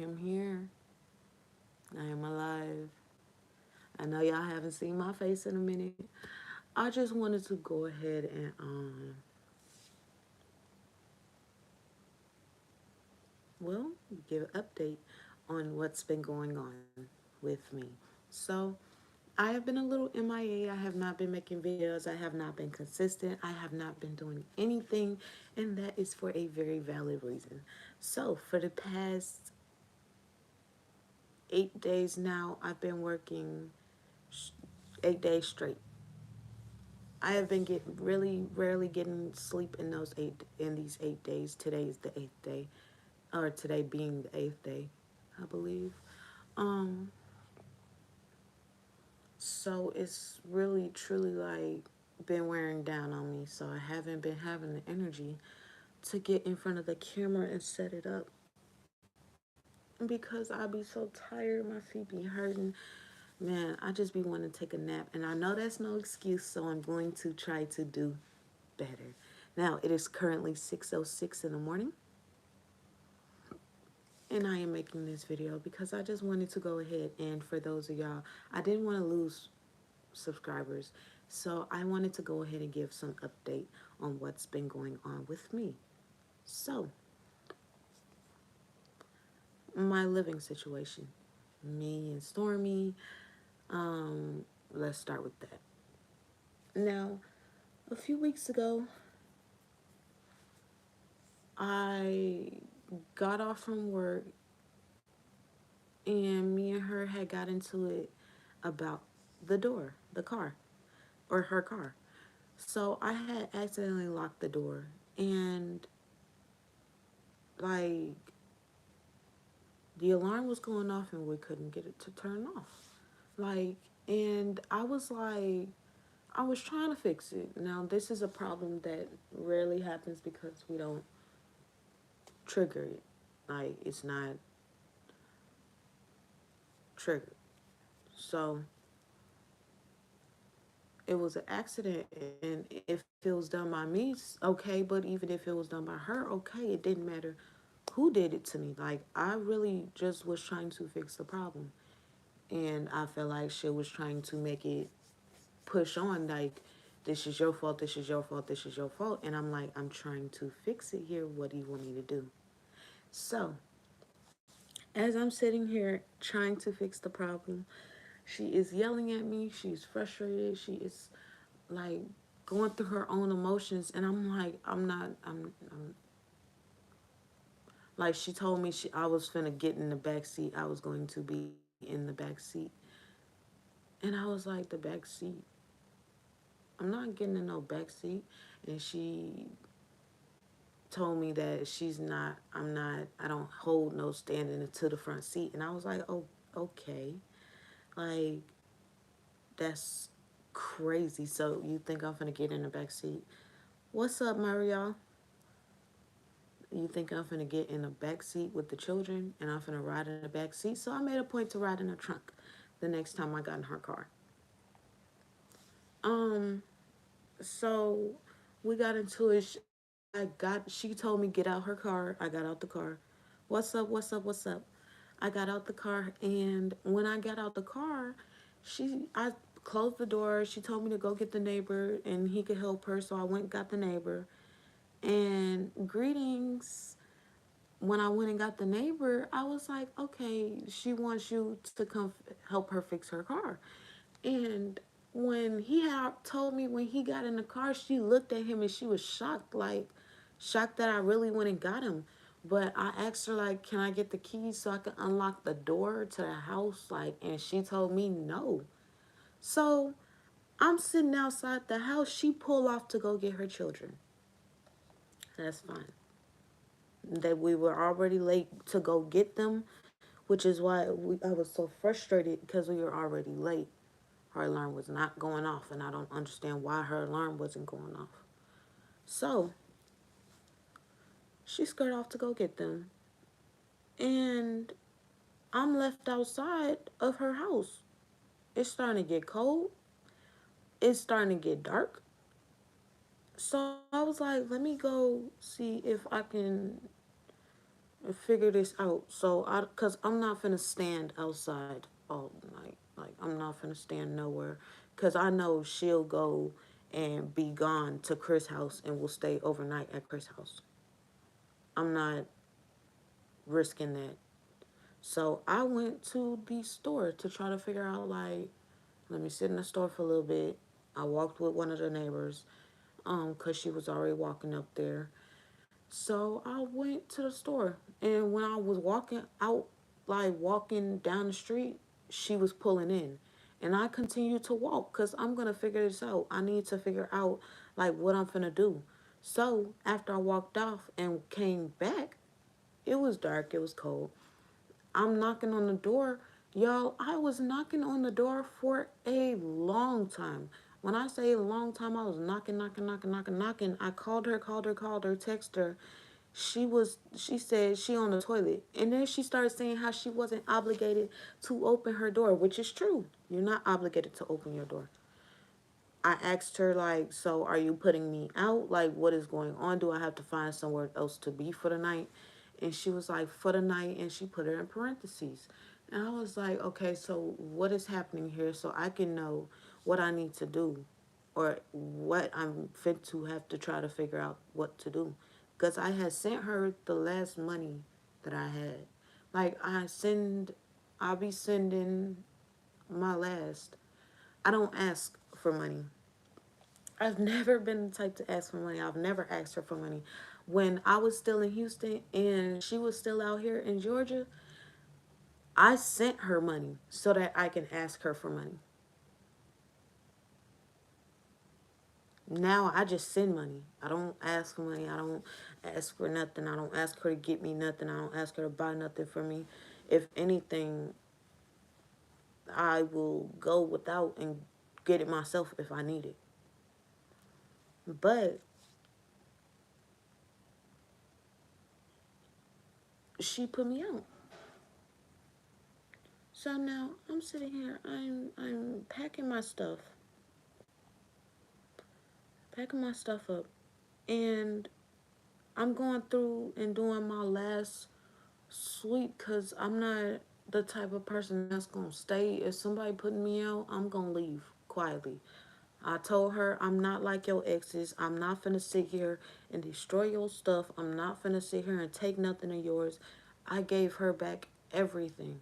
am here. I am alive. I know y'all haven't seen my face in a minute. I just wanted to go ahead and well, give an update on what's been going on with me. So, I have been a little MIA. I have not been making videos. I have not been consistent. I have not been doing anything, and that is for a very valid reason. So, for the past 8 days now, I've been working 8 days straight. I have been getting really rarely getting sleep in these 8 days. Today is the eighth day, or today being the eighth day, I believe. Um, so it's really truly like been wearing down on me. So I haven't been having the energy to get in front of the camera and set it up because I be so tired, my feet be hurting. Man, I just be wanting to take a nap, and I know that's no excuse, so I'm going to try to do better. Now, it is currently 6:06 in the morning, and I am making this video because I just wanted to go ahead and for those of y'all, I didn't want to lose subscribers, so I wanted to go ahead and give some update on what's been going on with me. So, my living situation, me and Stormy, um, let's start with that. Now, a few weeks ago, I got off from work and me and her had got into it about the car, or her car. So I had accidentally locked the door, and like the alarm was going off and we couldn't get it to turn off. Like, and I was trying to fix it. Now, this is a problem that rarely happens because we don't trigger it. Like, it's not triggered. So it was an accident, and if it was done by me, okay, but even if it was done by her, okay, it didn't matter who did it to me. Like, I really just was trying to fix the problem, and I felt like she was trying to make it push on, like, this is your fault, this is your fault, this is your fault, and I'm like, I'm trying to fix it here. What do you want me to do? So as I'm sitting here trying to fix the problem, she is yelling at me, she's frustrated, she is like going through her own emotions, and I'm like, I'm like, she told me I was finna get in the back seat, I was going to be in the back seat, and I was like, the back seat, I'm not getting in no back seat. And she told me that I don't hold no standing to the front seat, and I was like, oh, okay, like, that's crazy. So you think I'm finna get in the back seat? What's up, Mario? You think I'm finna get in the back seat with the children and I'm finna ride in the back seat? So I made a point to ride in the trunk the next time I got in her car. Um, so we got into it. She told me get out her car. I got out the car. What's up? What's up? What's up? I got out the car, and when I got out the car, I closed the door. She told me to go get the neighbor and he could help her. So I went and got the neighbor. And greetings. When I went and got the neighbor, I was like, okay, she wants you to come help her fix her car. And when he had told me when he got in the car, she looked at him and she was shocked, like shocked that I really went and got him. But I asked her, like, can I get the keys so I can unlock the door to the house? Like, and she told me no. So I'm sitting outside the house. She pulled off to go get her children. That's fine. That we were already late to go get them, which is why I was so frustrated because we were already late. Her alarm was not going off, and I don't understand why her alarm wasn't going off. So she skirt off to go get them, and I'm left outside of her house. It's starting to get cold. It's starting to get dark. So I was like, let me go see if I can figure this out. So cause I'm not finna stand outside all night. Like I'm not finna stand nowhere, cause I know she'll go and be gone to Chris' house and will stay overnight at Chris' house. I'm not risking that. So I went to the store to try to figure out like, let me sit in the store for a little bit. I walked with one of the neighbors, cause she was already walking up there. So I went to the store, and when I was walking out, like walking down the street, she was pulling in. And I continued to walk because I'm going to figure this out. I need to figure out like what I'm going to do. So after I walked off and came back, it was dark, it was cold. I'm knocking on the door. Y'all, I was knocking on the door for a long time. When I say a long time, I was knocking, knocking, knocking, knocking, knocking. I called her, text her. She said she on the toilet. And then she started saying how she wasn't obligated to open her door, which is true. You're not obligated to open your door. I asked her like, so are you putting me out? Like, what is going on? Do I have to find somewhere else to be for the night? And she was like, for the night, and she put it in parentheses. And I was like, okay, so what is happening here so I can know what I need to do or what I'm fit to have to try to figure out what to do. Because I had sent her the last money that I had. Like, I'll be sending my last. I don't ask for money. I've never been the type to ask for money. I've never asked her for money. When I was still in Houston and she was still out here in Georgia, I sent her money so that I can ask her for money. Now I just send money. I don't ask for money. I don't ask for nothing. I don't ask her to get me nothing. I don't ask her to buy nothing for me. If anything, I will go without and get it myself if I need it. But she put me out. So now I'm sitting here. I'm packing my stuff up, and I'm going through and doing my last sweep because I'm not the type of person that's gonna stay. If somebody putting me out, I'm gonna leave quietly. I told her I'm not like your exes. I'm not finna sit here and destroy your stuff. I'm not finna sit here and take nothing of yours. I gave her back everything.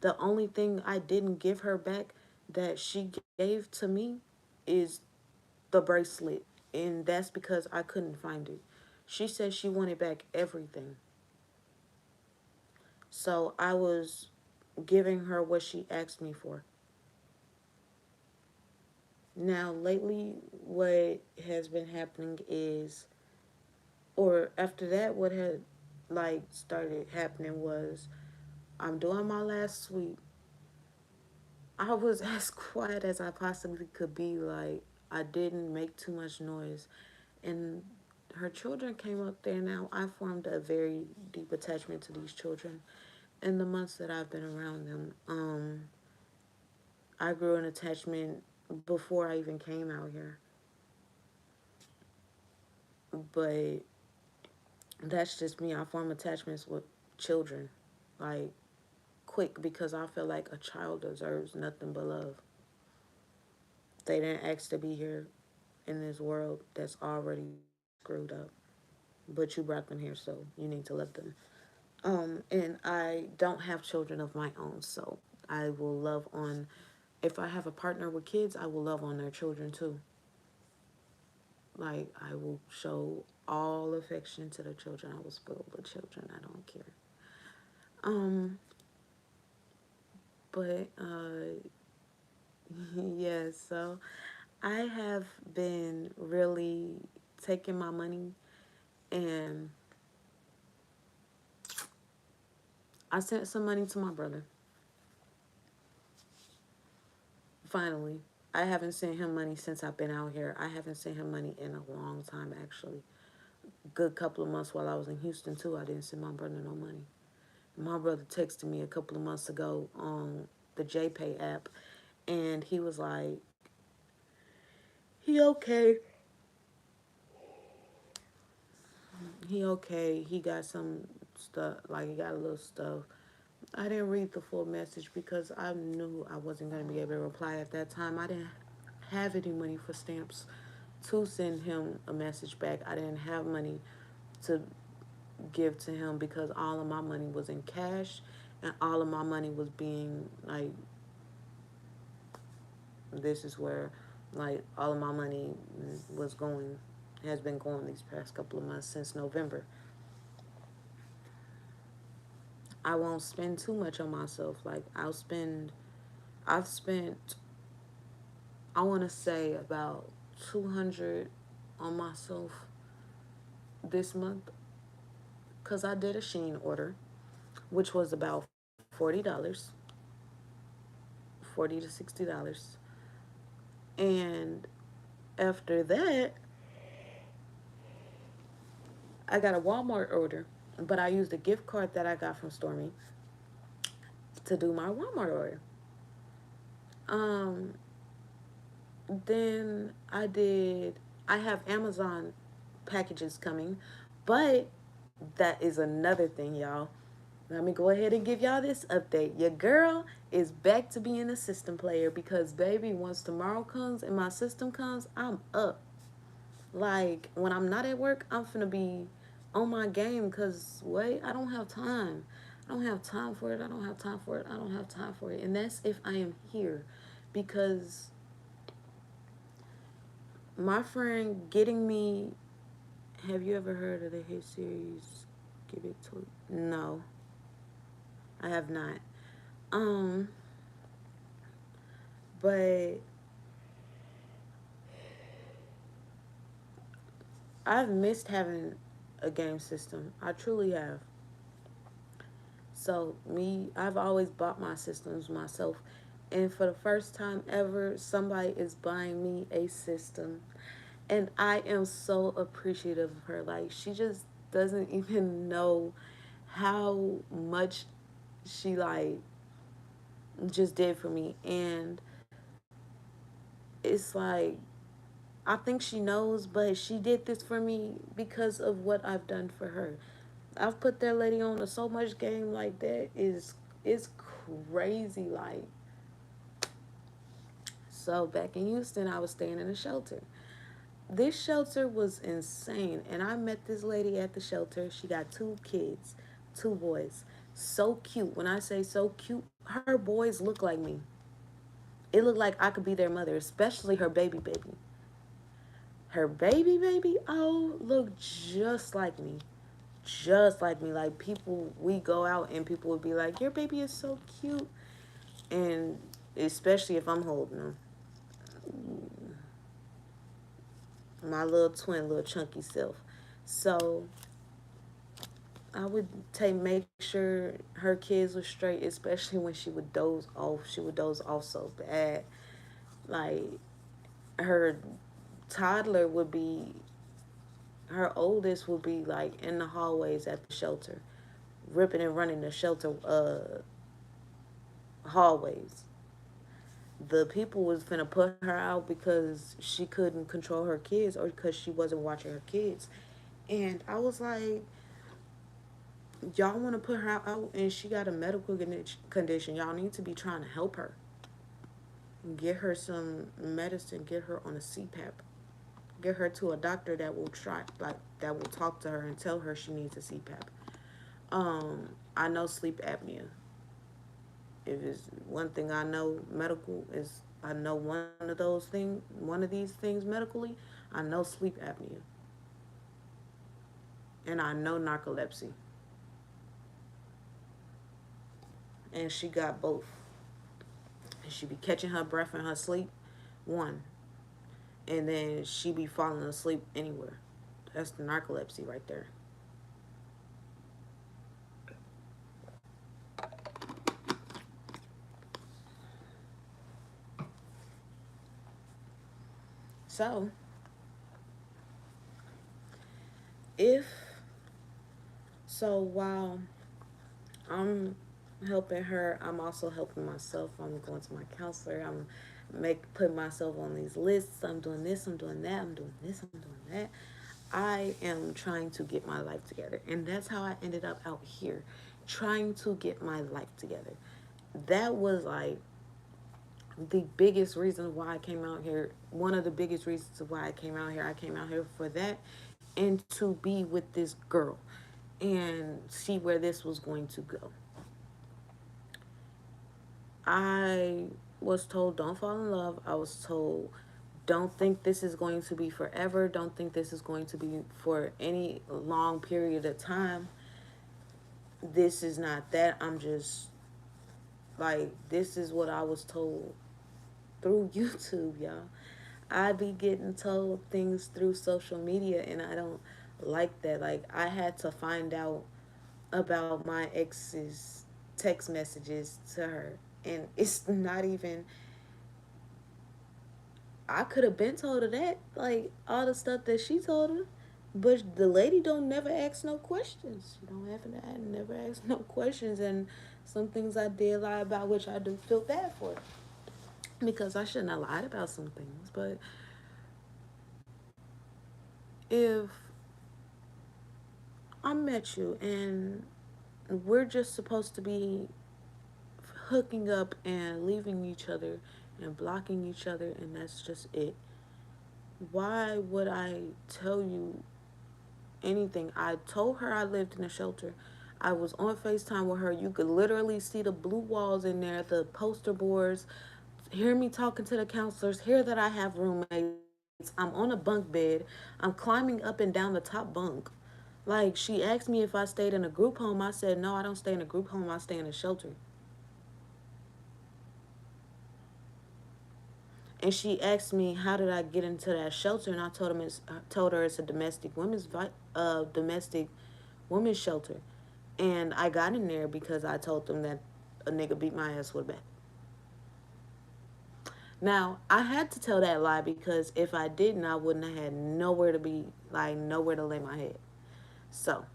The only thing I didn't give her back that she gave to me is the bracelet. And that's because I couldn't find it. She said she wanted back everything. So I was giving her what she asked me for. Now, lately, what has been happening is, or after that, what had like started happening was I'm doing my last sweep. I was as quiet as I possibly could be. Like, I didn't make too much noise. And her children came up there. Now, I formed a very deep attachment to these children in the months that I've been around them. I grew an attachment before I even came out here. But that's just me. I form attachments with children. Like, quick because I feel like a child deserves nothing but love. They didn't ask to be here in this world that's already screwed up. But you brought them here, so you need to let them. And I don't have children of my own, so I will love on. If I have a partner with kids, I will love on their children too. Like I will show all affection to the children. I will spoil the children. I don't care. Um, but yeah. So I have been really taking my money and I sent some money to my brother. Finally, I haven't sent him money since I've been out here. I haven't sent him money in a long time, actually. Good couple of months while I was in Houston, too. I didn't send my brother no money. My brother texted me a couple of months ago on the JPay app, and he was like, he okay. He okay. He got some stuff, like he got a little stuff. I didn't read the full message because I knew I wasn't going to be able to reply at that time. I didn't have any money for stamps to send him a message back. I didn't have money to give to him because all of my money was in cash and all of my money was being like, this is where like all of my money was going, has been going these past couple of months since November. I won't spend too much on myself. Like I've spent, I want to say about 200 on myself this month because I did a Sheen order, which was about $40, 40 to $60. And after that, I got a Walmart order, but I used a gift card that I got from Stormy to do my Walmart order. Um, then I have Amazon packages coming, but that is another thing, y'all. Let me go ahead and give y'all this update. Your girl is back to being a system player because, baby, once tomorrow comes and my system comes, I'm up. Like, when I'm not at work, I'm finna be on my game because, wait, I don't have time. I don't have time for it. I don't have time for it. I don't have time for it. And that's if I am here because my friend getting me. Have you ever heard of the hit series Give It To? No, I have not. Um, but I've missed having a game system. I truly have. So I've always bought my systems myself. And for the first time ever, somebody is buying me a system. And I am so appreciative of her. Like, she just doesn't even know how much she, like, just did for me. And it's like, I think she knows, but she did this for me because of what I've done for her. I've put that lady on to so much game like that is crazy. Like, so back in Houston, I was staying in a shelter. This shelter was insane, and I met this lady at the shelter. She got two kids, two boys, so cute. When I say so cute, her boys look like me. It looked like I could be their mother, especially her baby baby. Her baby baby, oh, looked just like me. Just like me. Like, people, we go out and people would be like, your baby is so cute. And especially if I'm holding them. My little twin, little chunky self. So I would make sure her kids were straight, especially when she would doze off. She would doze off so bad. Like, her toddler would be, her oldest would be like in the hallways at the shelter, ripping and running the shelter hallways. The people was finna put her out because she couldn't control her kids or because she wasn't watching her kids. And I was like, y'all want to put her out and she got a medical condition. Y'all need to be trying to help her. Get her some medicine, get her on a CPAP. Get her to a doctor that will that will talk to her and tell her she needs a CPAP. I know sleep apnea. If it's one thing I know medical is, I know one of these things medically, I know sleep apnea and I know narcolepsy. And she got both. And she be catching her breath in her sleep, one, and then she be falling asleep anywhere. That's the narcolepsy right there. So if while I'm helping her, I'm also helping myself. I'm going to my counselor. I'm putting myself on these lists. I'm doing this, I'm doing that, I'm doing this, I'm doing that. I am trying to get my life together. And that's how I ended up out here, trying to get my life together. That was like the biggest reason why I came out here. One of the biggest reasons why I came out here. I came out here for that and to be with this girl and see where this was going to go. I was told don't fall in love. I was told don't think this is going to be forever. Don't think this is going to be for any long period of time. This is not that. I'm just like, this is what I was told through YouTube, y'all. I be getting told things through social media, and I don't like that. Like, I had to find out about my ex's text messages to her, and it's not even. I could have been told her that, like all the stuff that she told her, but the lady don't never ask no questions. She don't have to. I never ask no questions, and some things I did lie about, which I do feel bad for, because I shouldn't have lied about some things. But if I met you and we're just supposed to be hooking up and leaving each other and blocking each other, and that's just it, why would I tell you anything? I told her I lived in a shelter. I was on FaceTime with her. You could literally see the blue walls in there, the poster boards, hear me talking to the counselors, hear that I have roommates. I'm on a bunk bed. I'm climbing up and down the top bunk. Like, she asked me if I stayed in a group home. I said, no, I don't stay in a group home. I stay in a shelter. And she asked me how did I get into that shelter, and I told her it's a domestic women's shelter, and I got in there because I told them that a nigga beat my ass with a bat. Now I had to tell that lie because if I didn't, I wouldn't have had nowhere to be, like nowhere to lay my head. So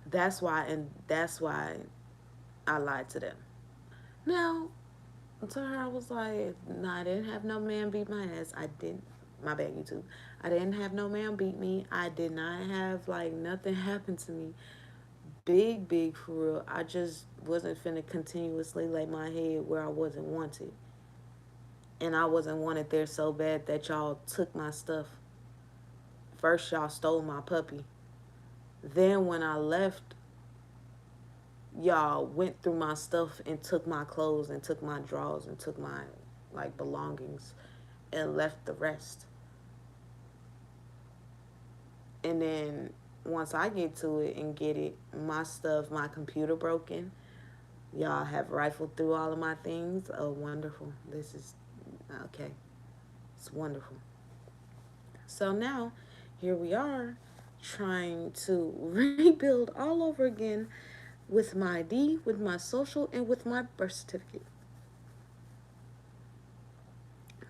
that's why I lied to them. Now to her, I was like, no, I didn't have no man beat my ass. I didn't. My bad, YouTube. I didn't have no man beat me. I did not have, like, nothing happen to me. Big for real. I just wasn't finna continuously lay my head where I wasn't wanted. And I wasn't wanted there so bad that y'all took my stuff. First, y'all stole my puppy. Then, when I left, y'all went through my stuff and took my clothes and took my drawers and took my, like, belongings and left the rest. And then once I get to it and get it, my stuff, my computer broken. Y'all have rifled through all of my things. Oh, wonderful. This is okay. It's wonderful. So now, here we are trying to rebuild all over again with my ID, with my social, and with my birth certificate.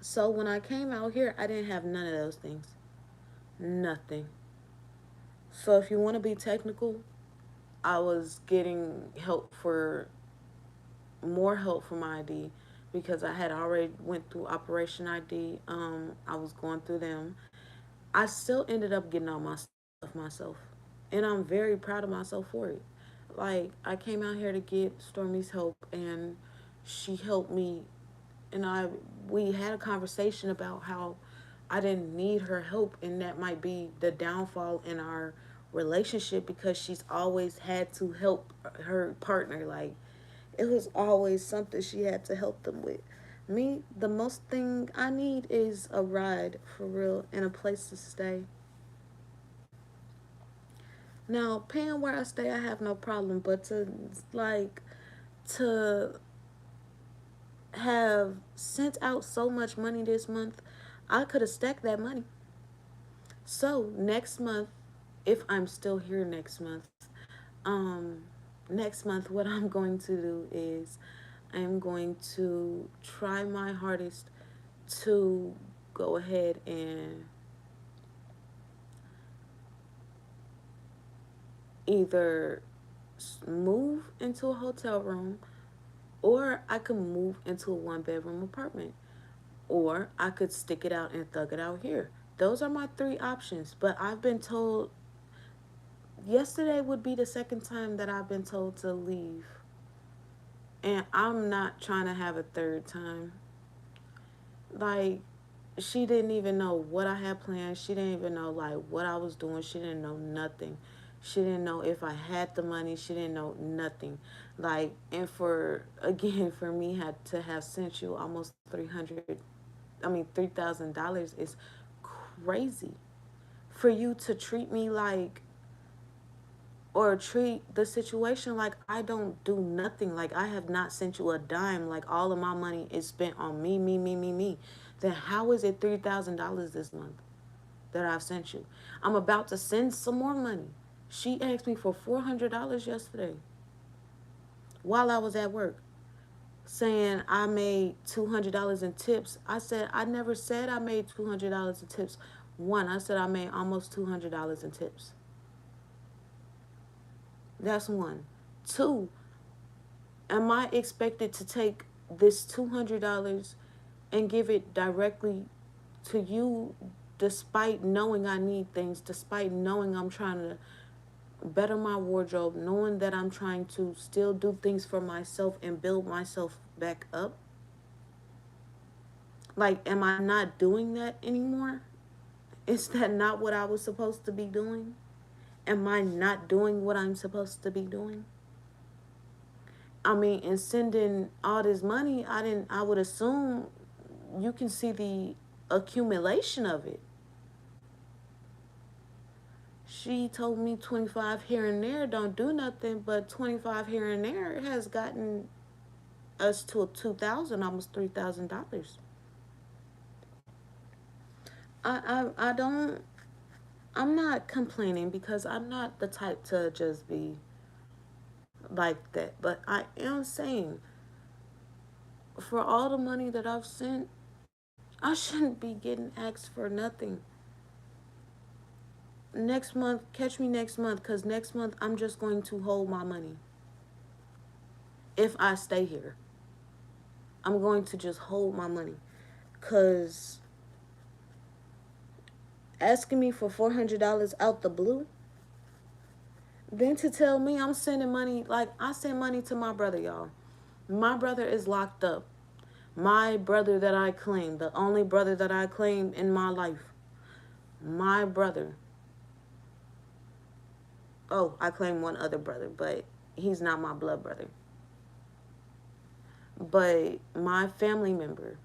So when I came out here, I didn't have none of those things. Nothing. So if you want to be technical, I was getting help for more help for my ID because I had already went through Operation ID. I was going through them. I still ended up getting all my stuff myself, and I'm very proud of myself for it. Like, I came out here to get Stormy's help, and she helped me, and we had a conversation about how I didn't need her help, and that might be the downfall in our relationship because she's always had to help her partner. Like, it was always something she had to help them with. Me, the most thing I need is a ride for real and a place to stay. Now, paying where I stay, I have no problem, but like to have sent out so much money this month, I could have stacked that money. So next month, if I'm still here um, next month, what I'm going to do is I'm going to try my hardest to go ahead and either move into a hotel room, or I could move into a 1 bedroom apartment, or I could stick it out and thug it out here. Those are my three options. But I've been told yesterday would be the second time that I've been told to leave. And I'm not trying to have a third time. Like, she didn't even know what I had planned. She didn't even know like what I was doing. She didn't know nothing. She didn't know if I had the money. She didn't know nothing. Like, and for again, for me had to have sent you almost 300, $3,000 is crazy. For you to treat me like, or treat the situation like I don't do nothing, like I have not sent you a dime, like all of my money is spent on me, me, me, me, me, then how is it $3,000 this month that I've sent you? I'm about to send some more money. She asked me for $400 yesterday while I was at work, saying I made $200 in tips. I said, I never said I made $200 in tips. One, I said I made almost $200 in tips. That's one. Two, am I expected to take this $200 and give it directly to you, despite knowing I need things, despite knowing I'm trying to better my wardrobe, knowing that I'm trying to still do things for myself and build myself back up? Like, am I not doing that anymore? Is that not what I was supposed to be doing? Am I not doing what I'm supposed to be doing? I mean, in sending all this money, I would assume you can see the accumulation of it. She told me 25 here and there don't do nothing, but 25 here and there has gotten us to a 2,000, almost $3,000. I don't, I'm not complaining because I'm not the type to just be like that. But I am saying, for all the money that I've sent, I shouldn't be getting asked for nothing. Next month, catch me next month, because next month I'm just going to hold my money. If I stay here, I'm going to just hold my money. Because asking me for $400 out the blue, then to tell me I'm sending money, like I send money to my brother, y'all. My brother is locked up. My brother that I claim, the only brother that I claim in my life, my brother. Oh, I claim one other brother, but he's not my blood brother. But my family member,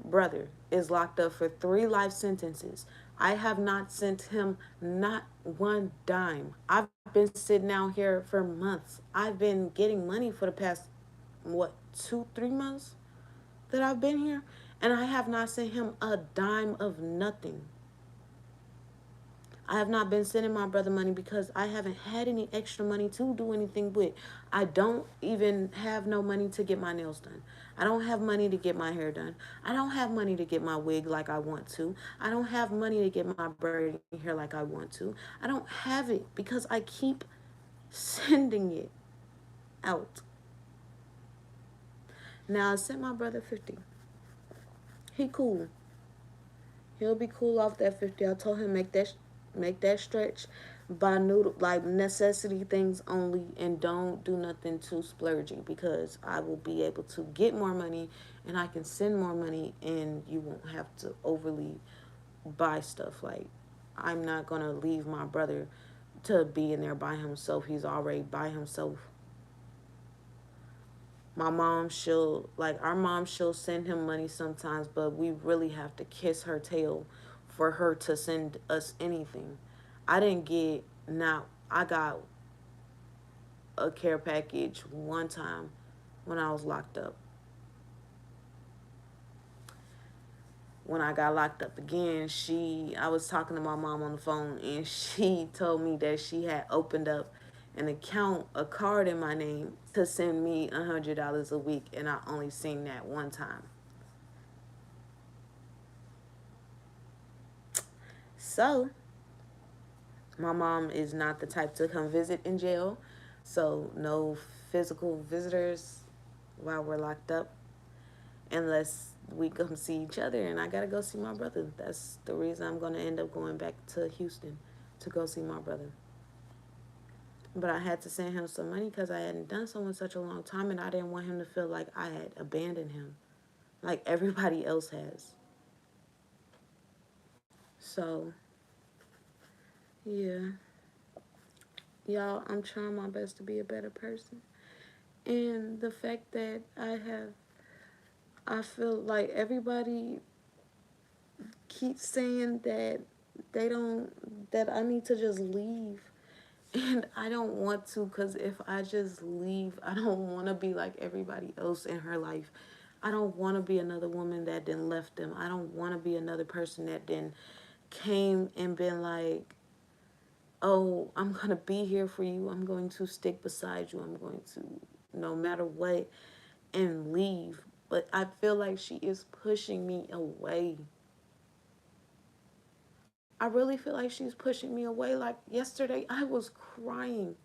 brother, is locked up for 3 life sentences. I have not sent him not one dime. I've been sitting out here for months. I've been getting money for the past, what, 2, 3 months that I've been here, and I have not sent him a dime of nothing. I have not been sending my brother money because I haven't had any extra money to do anything with. I don't even have no money to get my nails done. I don't have money to get my hair done. I don't have money to get my wig like I want to. I don't have money to get my braiding hair like I want to. I don't have it because I keep sending it out. Now I sent my brother 50. He cool. He'll be cool off that 50. I told him make that stretch, buy noodle, like necessity things only, and don't do nothing too splurgy, because I will be able to get more money and I can send more money, and you won't have to overly buy stuff. Like, I'm not gonna leave my brother to be in there by himself. He's already by himself. My mom, our mom, she'll send him money sometimes, but we really have to kiss her tail for her to send us anything. I didn't get, now, I got a care package one time when I was locked up. When I got locked up again, I was talking to my mom on the phone, and she told me that she had opened up an account, a card in my name to send me $100 a week, and I only seen that one time. So, my mom is not the type to come visit in jail, so no physical visitors while we're locked up, unless we come see each other, and I gotta go see my brother. That's the reason I'm gonna end up going back to Houston to go see my brother. But I had to send him some money because I hadn't done so in such a long time, and I didn't want him to feel like I had abandoned him, like everybody else has. So, yeah, y'all, I'm trying my best to be a better person. And the fact that I feel like everybody keeps saying that they don't, that I need to just leave. And I don't want to, because if I just leave, I don't want to be like everybody else in her life. I don't want to be another woman that then left them. I don't want to be another person that then came and been like, oh, I'm going to be here for you. I'm going to stick beside you. I'm going to, no matter what, and leave. But I feel like she is pushing me away. I really feel like she's pushing me away. Like yesterday, I was crying.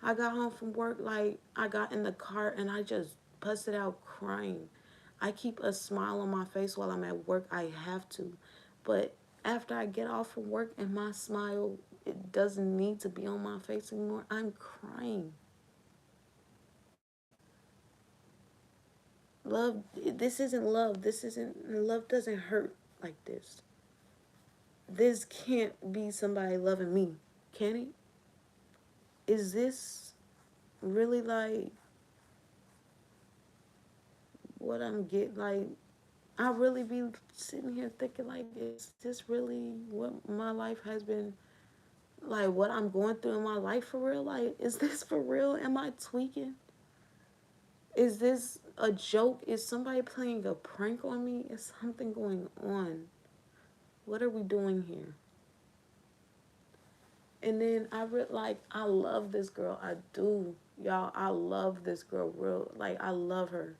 I got home from work, like I got in the car and I just busted out crying. I keep a smile on my face while I'm at work. I have to. But after I get off from work and my smile, it doesn't need to be on my face anymore, I'm crying. Love, this isn't love. This isn't, love doesn't hurt like this. This can't be somebody loving me, can it? Is this really like what I'm getting? Like, I really be sitting here thinking, like, is this really what my life has been, like, what I'm going through in my life for real? Like, is this for real? Am I tweaking? Is this a joke? Is somebody playing a prank on me? Is something going on? What are we doing here? And then like, I love this girl. I do. Y'all, I love this girl real. Like, I love her.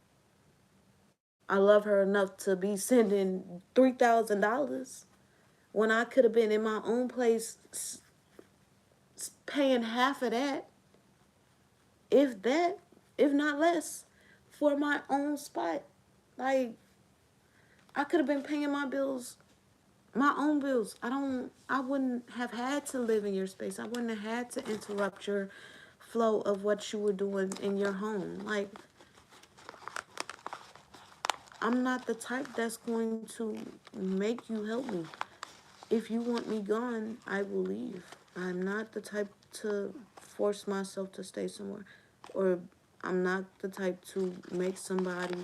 I love her enough to be sending $3,000 when I could have been in my own place paying half of that, if that, if not less, for my own spot. Like, I could have been paying my bills, my own bills. I wouldn't have had to live in your space. I wouldn't have had to interrupt your flow of what you were doing in your home. Like, I'm not the type that's going to make you help me. If you want me gone, I will leave. I'm not the type to force myself to stay somewhere. Or I'm not the type to make somebody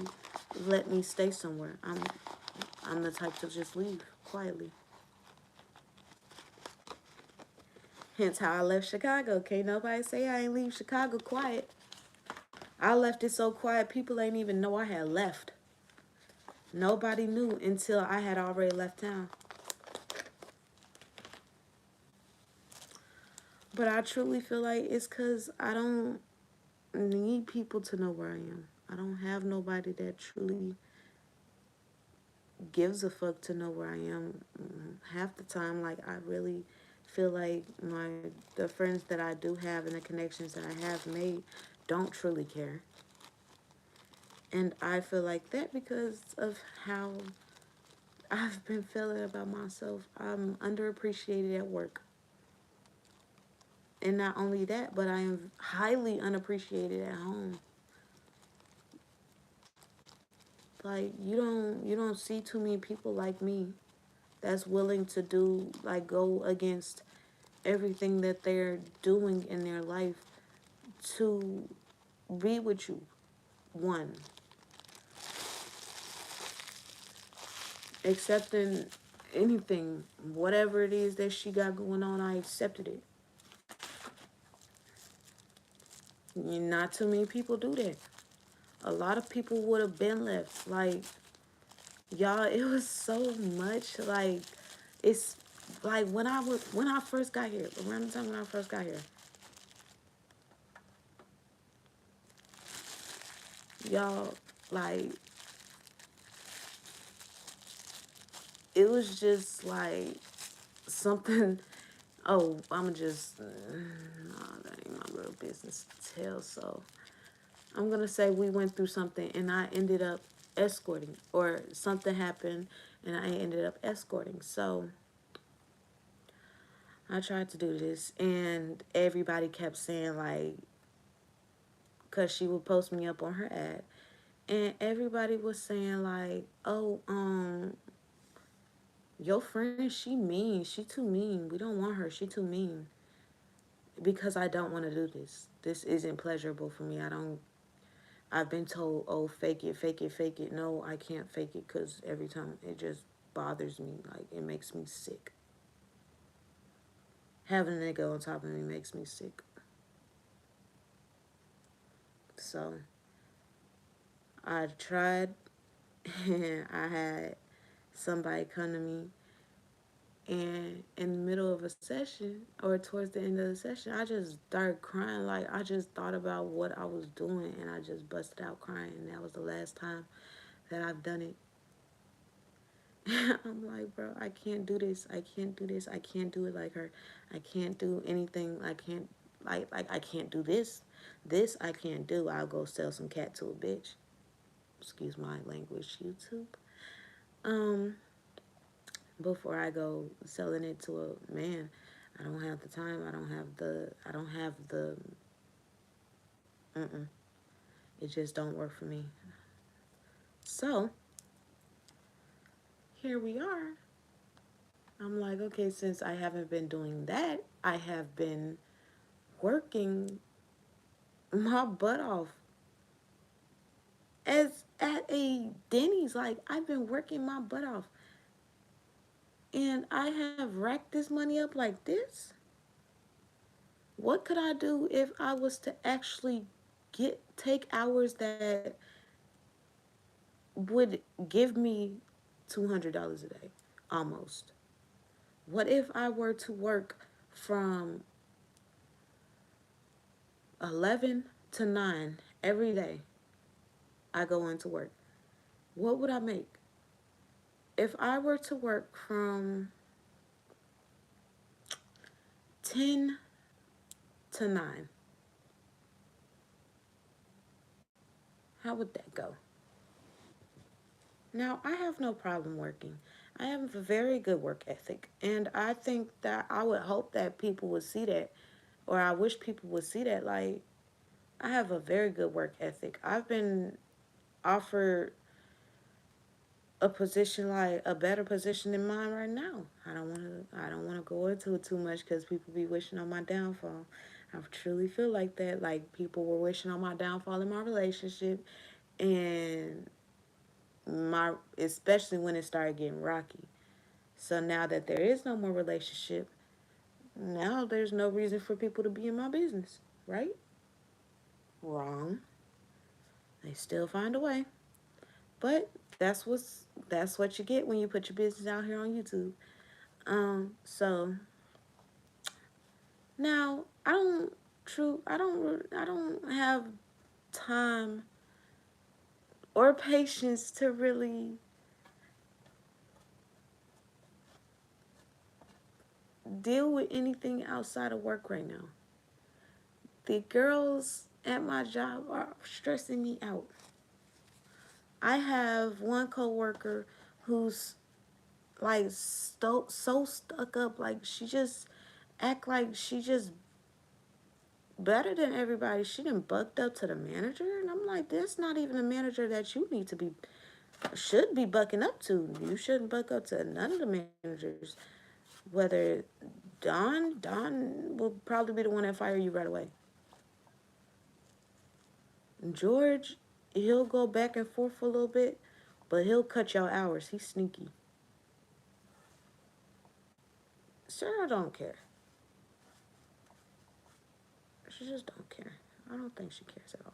let me stay somewhere. I'm the type to just leave quietly. Hence how I left Chicago. Can't nobody say I ain't leave Chicago quiet. I left it so quiet people ain't even know I had left. Nobody knew until I had already left town. But I truly feel like it's because I don't need people to know where I am. I don't have nobody that truly gives a fuck to know where I am. Half the time, like, I really feel like the friends that I do have and the connections that I have made don't truly care. And I feel like that because of how I've been feeling about myself. I'm underappreciated at work. And not only that, but I am highly unappreciated at home. Like, you don't see too many people like me that's willing to do, like, go against everything that they're doing in their life to be with you. One, accepting anything, whatever it is that she got going on, I accepted it. Not too many people do that. A lot of people would have been left. Like, y'all, it was so much. Like, it's like when I first got here, around the time when I first got here, y'all, like, it was just like something. Oh, I'm just, nah, that ain't my real business to tell. So I'm gonna say we went through something, and I ended up escorting, or something happened and I ended up escorting. So I tried to do this, and everybody kept saying, like, because she would post me up on her ad, and everybody was saying, like, oh, your friend, she mean, she too mean, we don't want her, she too mean. Because I don't want to do this isn't pleasurable for me. I've been told, oh, fake it, fake it, fake it. No, I can't fake it, because every time it just bothers me. Like, it makes me sick. Having a nigga on top of me makes me sick. So I tried, and I had somebody come to me, and in the middle of a session, or towards the end of the session, I just started crying. Like, I just thought about what I was doing, and I just busted out crying. And that was the last time that I've done it. I'm like, bro, I can't do this. I can't do this. I can't do it like her. I can't do anything. I can't, like I can't do this. This I can't do. I'll go sell some cat to a bitch. Excuse my language, YouTube. Um, Before I go selling it to a man, I don't have the time. I don't have the. Mm-mm. It just don't work for me. So here we are. I'm like, okay, since I haven't been doing that, I have been working my butt off as at a Denny's. Like, I've been working my butt off, and I have racked this money up like this. What could I do if I was to actually take hours that would give me $200 a day, almost? What if I were to work from 11 to 9 every day? I go into work. What would I make? If I were to work from 10 to 9, how would that go? Now, I have no problem working. I have a very good work ethic. And I think that I would hope that people would see that, or I wish people would see that. Like, I have a very good work ethic. I've been offered a position, like a better position than mine right now. I don't want to go into it too much, because people be wishing on my downfall. I truly feel like that. Like, people were wishing on my downfall in my relationship, and my especially when it started getting rocky. So now that there is no more relationship, now there's no reason for people to be in my business, right? Wrong. They still find a way. But that's what you get when you put your business out here on YouTube. So now I don't have time or patience to really deal with anything outside of work right now. The girls at my job are stressing me out. I have one coworker who's like so stuck up. Like, she just act like she just better than everybody. She done bucked up to the manager, and I'm like, that's not even a manager that you need to be should be bucking up to. You shouldn't buck up to none of the managers. Whether Don will probably be the one that fire you right away. George, he'll go back and forth for a little bit, but he'll cut your hours. He's sneaky. Sarah don't care. She just don't care. I don't think she cares at all.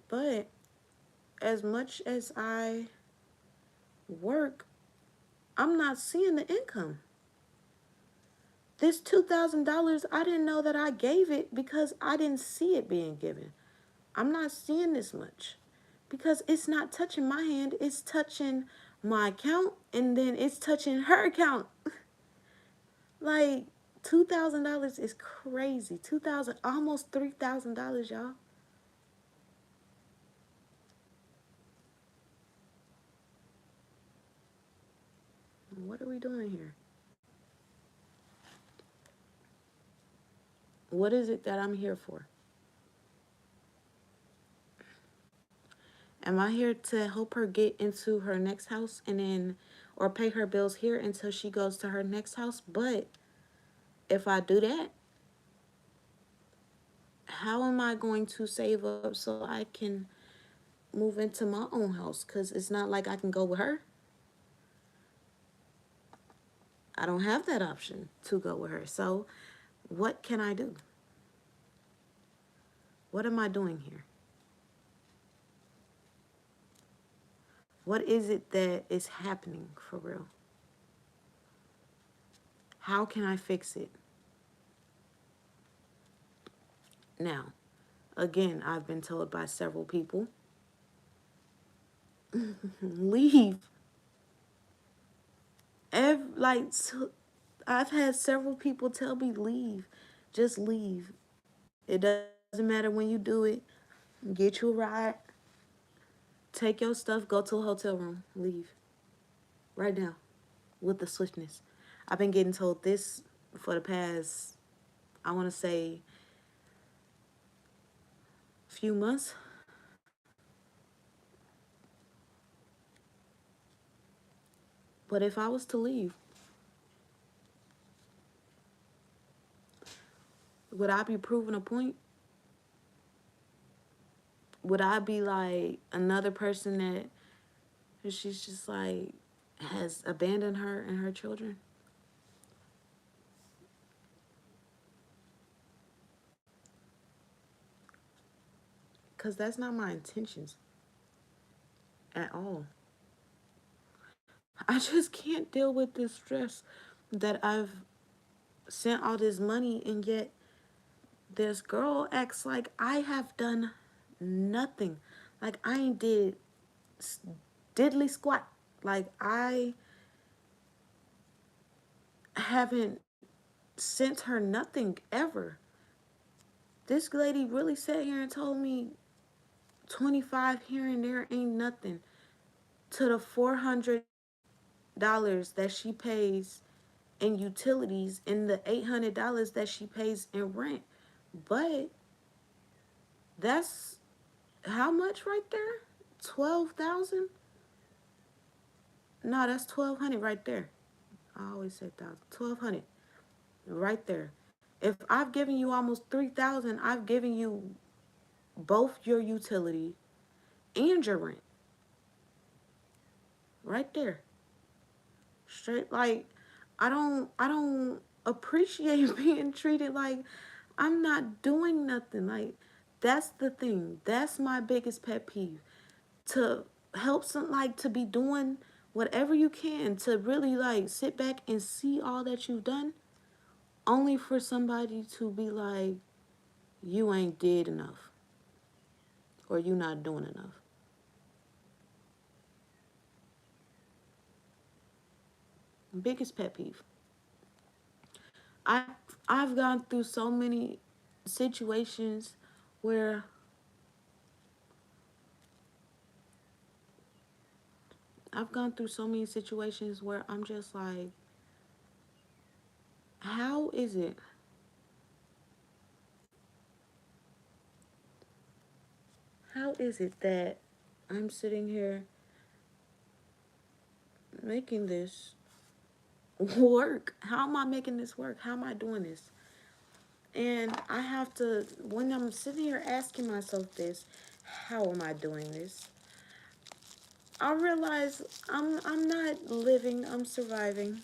But as much as I work, I'm not seeing the income. This $2,000, I didn't know that I gave it, because I didn't see it being given. I'm not seeing this much because it's not touching my hand. It's touching my account, and then it's touching her account. Like, $2,000 is crazy. 2,000, almost $3,000, y'all. What are we doing here? What is it that I'm here for? Am I here to help her get into her next house and then, or pay her bills here until she goes to her next house? But if I do that, how am I going to save up so I can move into my own house? Because it's not like I can go with her. I don't have that option to go with her. So what can I do? What am I doing here? What is it that is happening for real? How can I fix it? Now, again, I've been told by several people, leave. I've had several people tell me, leave. Just leave. It doesn't matter when you do it. Get you a ride. Take your stuff. Go to a hotel room. Leave. Right now. With the swiftness. I've been getting told this for the past, I want to say, few months. But if I was to leave, would I be proving a point? Would I be like another person that she's just like has abandoned her and her children? Because that's not my intentions at all. I just can't deal with this stress that I've sent all this money and yet this girl acts like I have done nothing. Like I ain't did diddly squat. Like I haven't sent her nothing ever. This lady really sat here and told me 25 here and there ain't nothing to the $400 that she pays in utilities and the $800 that she pays in rent. But that's how much right there? 12,000? No, that's 1,200 right there. I always say 1,000. 1,200 right there. If I've given you almost 3,000, I've given you both your utility and your rent. Right there. Straight like I don't appreciate being treated like I'm not doing nothing. Like that's the thing. That's my biggest pet peeve. To help some like to be doing whatever you can to really like sit back and see all that you've done only for somebody to be like you ain't did enough or you not doing enough. Biggest pet peeve. I I've gone through so many situations where I've gone through so many situations where I'm just like, how is it? How is it that I'm sitting here making this work? How am I making this work? How am I doing this? And I have to, when I'm sitting here asking myself this, how am I doing this? I realize I'm not living, I'm surviving.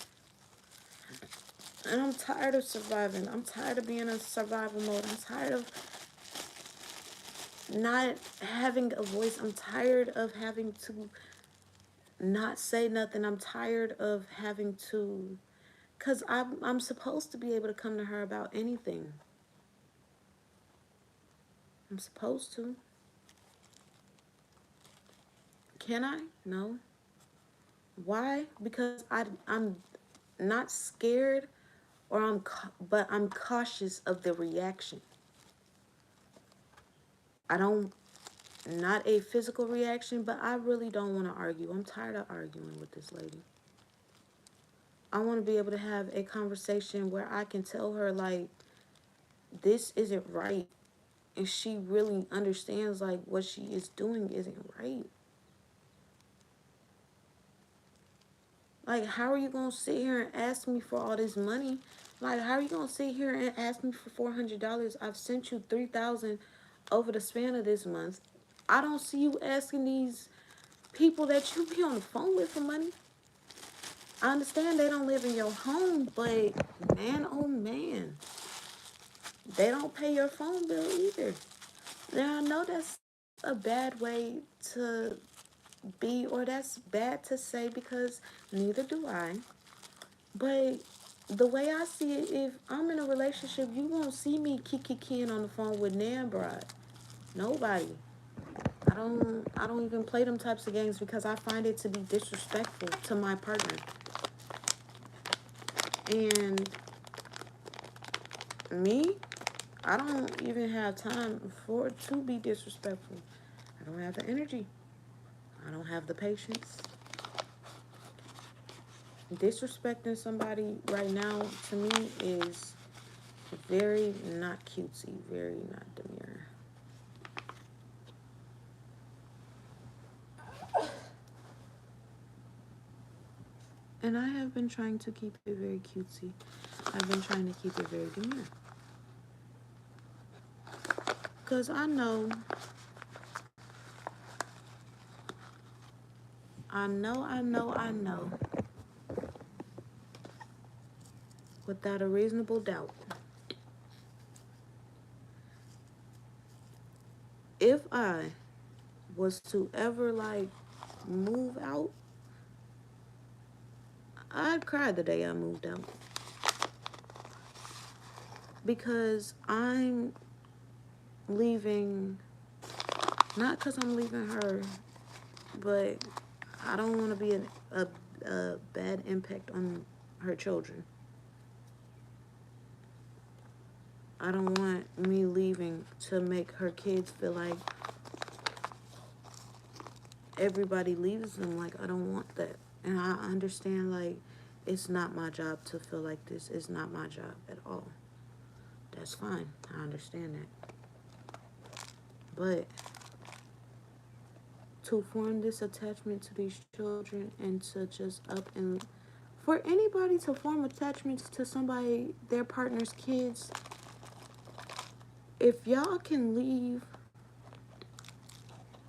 And I'm tired of surviving. I'm tired of being in survival mode. I'm tired of not having a voice. I'm tired of having to not say nothing. I'm tired of having to, cause I'm supposed to be able to come to her about anything. I'm supposed to. Can I? No. Why? Because I'm not scared, or but I'm cautious of the reaction. I don't, not a physical reaction, but I really don't want to argue. I'm tired of arguing with this lady. I want to be able to have a conversation where I can tell her, like, this isn't right. And she really understands, like, what she is doing isn't right. Like, how are you going to sit here and ask me for all this money? Like, how are you going to sit here and ask me for $400? I've sent you 3000 over the span of this month. I don't see you asking these people that you be on the phone with for money. I understand they don't live in your home, but man, oh man, they don't pay your phone bill either. Now, I know that's a bad way to be, or that's bad to say because neither do I. But the way I see it, if I'm in a relationship, you won't see me kikiing on the phone with Nan Bride. Nobody. I don't even play them types of games because I find it to be disrespectful to my partner. And me, I don't even have time for it to be disrespectful. I don't have the energy. I don't have the patience. Disrespecting somebody right now to me is very not cutesy, very not demure. And I have been trying to keep it very cutesy. I've been trying to keep it very demure. Because I know, without a reasonable doubt, if I was to ever, like, move out, I'd cry the day I moved out. Because I'm leaving, not because I'm leaving her, but I don't want to be a bad impact on her children. I don't want me leaving to make her kids feel like everybody leaves them. Like, I don't want that. And I understand, like, it's not my job to feel like this. It's not my job at all. That's fine. I understand that. But to form this attachment to these children and to just up and for anybody to form attachments to somebody, their partner's kids, if y'all can leave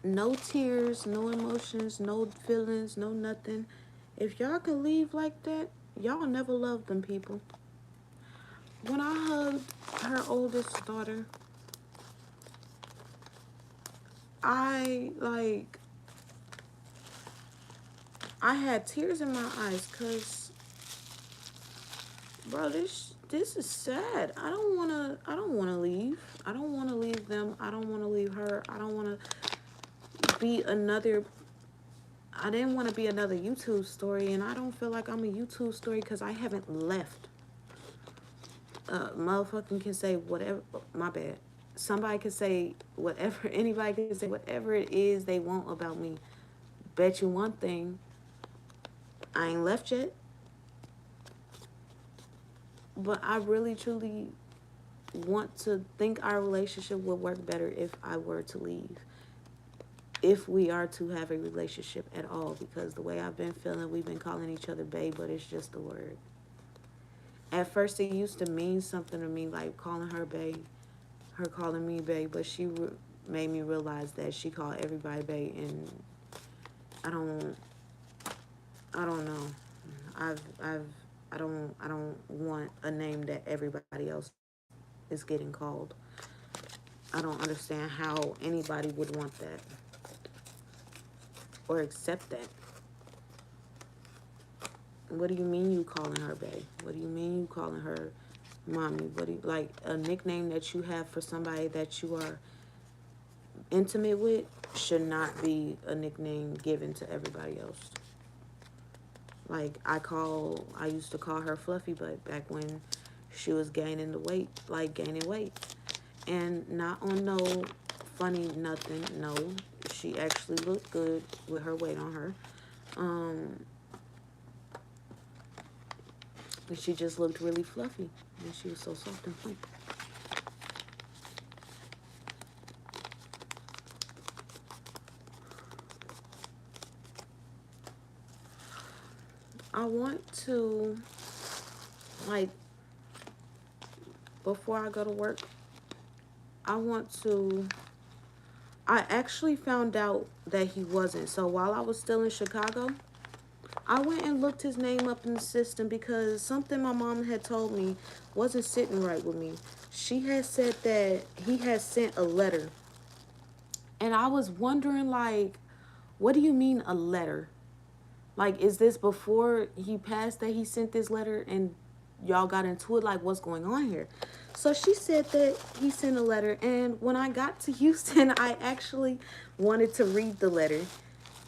no tears, no emotions, no feelings, no nothing, if y'all can leave like that, y'all never loved them people. When I hugged her oldest daughter, I like I had tears in my eyes because, bro, this is sad. I don't wanna leave. I don't wanna leave them. I don't wanna leave her. I don't wanna be another I didn't want to be another YouTube story, and I don't feel like I'm a YouTube story because I haven't left. Motherfucking can say whatever. My bad. Somebody can say whatever. Anybody can say whatever it is they want about me. Bet you one thing, I ain't left yet. But I really, truly want to think our relationship would work better if I were to leave. If we are to have a relationship at all, because the way I've been feeling, we've been calling each other babe, but it's just a word. At first, it used to mean something to me, like calling her babe, her calling me babe, but she made me realize that she called everybody babe, and I don't, I don't know. I don't want a name that everybody else is getting called. I don't understand how anybody would want that or accept that. What do you mean you calling her babe? What do you mean you calling her mommy? What do you, like, a nickname that you have for somebody that you are intimate with should not be a nickname given to everybody else. Like, I used to call her Fluffy Butt back when she was gaining weight. And not on no funny nothing, no. She actually looked good with her weight on her. She just looked really fluffy, and she was so soft and plump. I want to, like, before I go to work, I want to. I actually found out that he wasn't. So while I was still in Chicago, I went and looked his name up in the system because something my mom had told me wasn't sitting right with me. She had said that he had sent a letter. And I was wondering, like, what do you mean a letter? Like, is this before he passed that he sent this letter and y'all got into it? Like, what's going on here? So she said that he sent a letter. And when I got to Houston, I actually wanted to read the letter.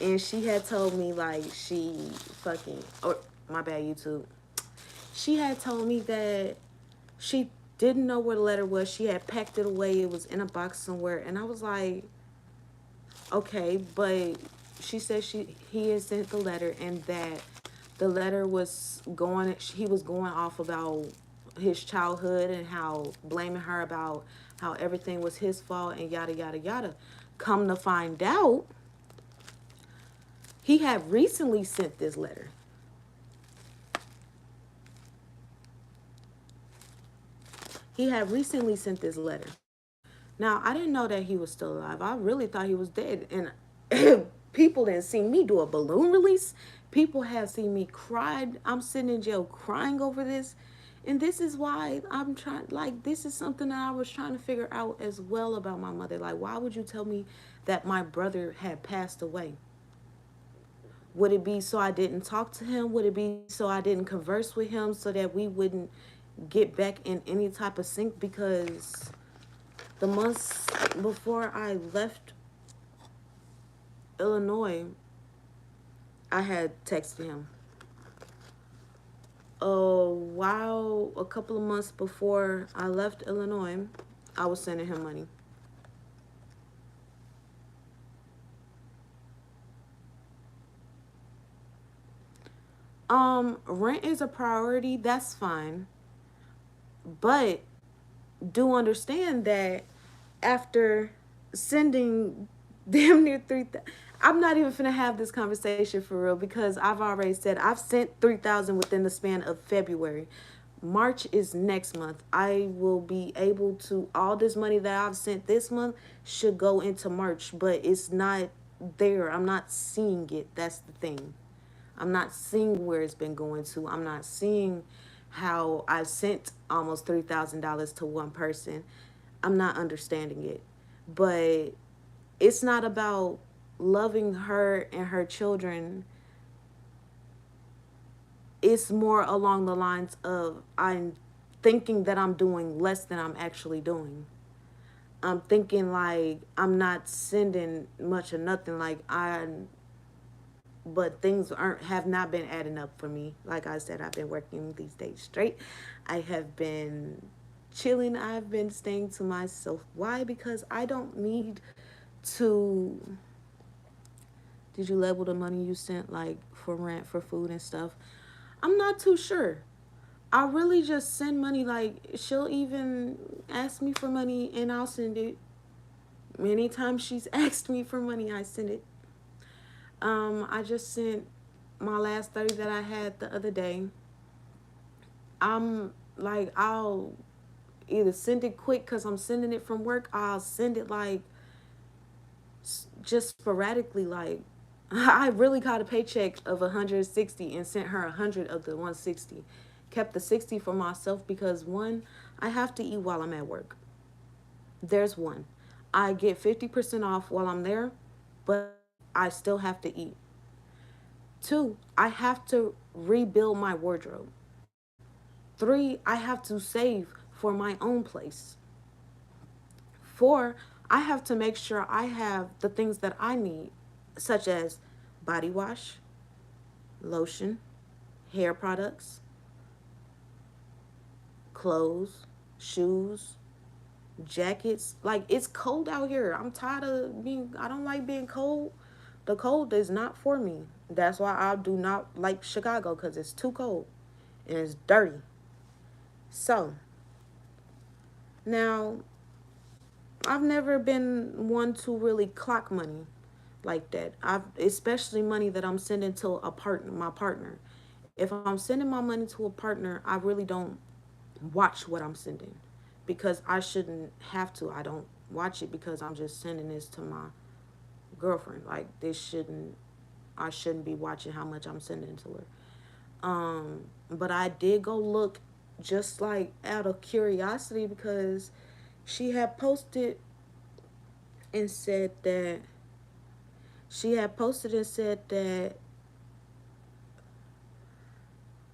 And she had told me, like, she fucking, or my bad, YouTube. She had told me that she didn't know where the letter was. She had packed it away. It was in a box somewhere. And I was like, okay, but she said he had sent the letter and that the letter was going, he was going off about his childhood and how blaming her about how everything was his fault and yada yada yada. Come to find out, he had recently sent this letter. He had recently sent this letter. Now, I didn't know that he was still alive. I really thought he was dead. And people didn't see me do a balloon release. People have seen me cry. I'm sitting in jail crying over this. And this is why I'm trying, like, this is something that I was trying to figure out as well about my mother. Like, why would you tell me that my brother had passed away? Would it be so I didn't talk to him? Would it be so I didn't converse with him so that we wouldn't get back in any type of sync? Because the months before I left Illinois, I had texted him. A couple of months before I left Illinois, I was sending him money. Rent is a priority, that's fine. But do understand that after sending damn near 3,000, I'm not even gonna have this conversation for real because I've already said I've sent 3,000 within the span of February. March is next month. I will be able to, all this money that I've sent this month should go into March, but it's not there. I'm not seeing it. That's the thing. I'm not seeing where it's been going to. I'm not seeing how I sent almost $3,000 to one person. I'm not understanding it. But it's not about loving her and her children. It's more along the lines of I'm thinking that I'm doing less than I'm actually doing. I'm thinking like I'm not sending much or nothing. Like but things aren't have not been adding up for me. Like I said, I've been working these days straight. I have been chilling. I've been staying to myself. Why? Because I don't need to. Did you label the money you sent like for rent, for food and stuff? I'm not too sure. I really just send money. Like she'll even ask me for money and I'll send it. Many times she's asked me for money, I send it. I just sent my last 30 that I had the other day. I'm like, I'll either send it quick because I'm sending it from work. I'll send it like just sporadically. Like, I really got a paycheck of 160 and sent her 100 of the 160. Kept the 60 for myself because one, I have to eat while I'm at work. There's one. I get 50% off while I'm there, but I still have to eat. Two, I have to rebuild my wardrobe. Three, I have to save for my own place. Four, I have to make sure I have the things that I need, such as body wash, lotion, hair products, clothes, shoes, jackets. Like, it's cold out here. I'm tired of being, I don't like being cold. The cold is not for me. That's why I do not like Chicago because it's too cold. and it's dirty. So now I've never been one to really clock money like that. I've especially money that I'm sending to a partner, my partner. If I'm sending my money to a partner, I really don't watch what I'm sending because I shouldn't have to. I don't watch it because I'm just sending this to my girlfriend. Like this shouldn't I shouldn't be watching how much I'm sending to her. But I did go look just like out of curiosity because she had posted and said that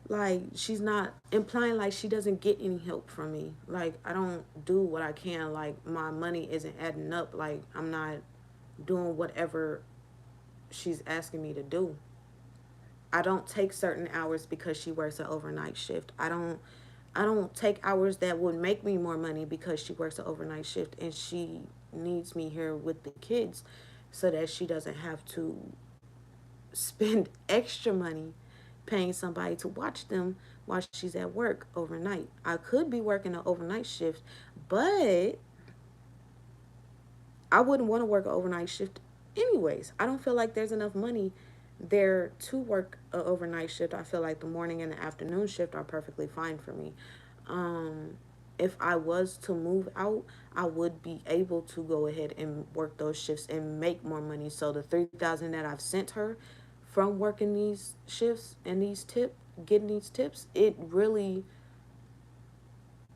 like she's not implying like she doesn't get any help from me. Like I don't do what I can. Like my money isn't adding up. Like I'm not doing whatever she's asking me to do. I don't take certain hours because she works an overnight shift. I don't take hours that would make me more money because she works an overnight shift and she needs me here with the kids so that she doesn't have to spend extra money paying somebody to watch them while she's at work overnight. I could be working an overnight shift, but I wouldn't want to work an overnight shift anyways. I don't feel like there's enough money there to work an overnight shift. I feel like the morning and the afternoon shift are perfectly fine for me. Um, if I was to move out, I would be able to go ahead and work those shifts and make more money. So the 3,000 that I've sent her from working these shifts and getting these tips, it really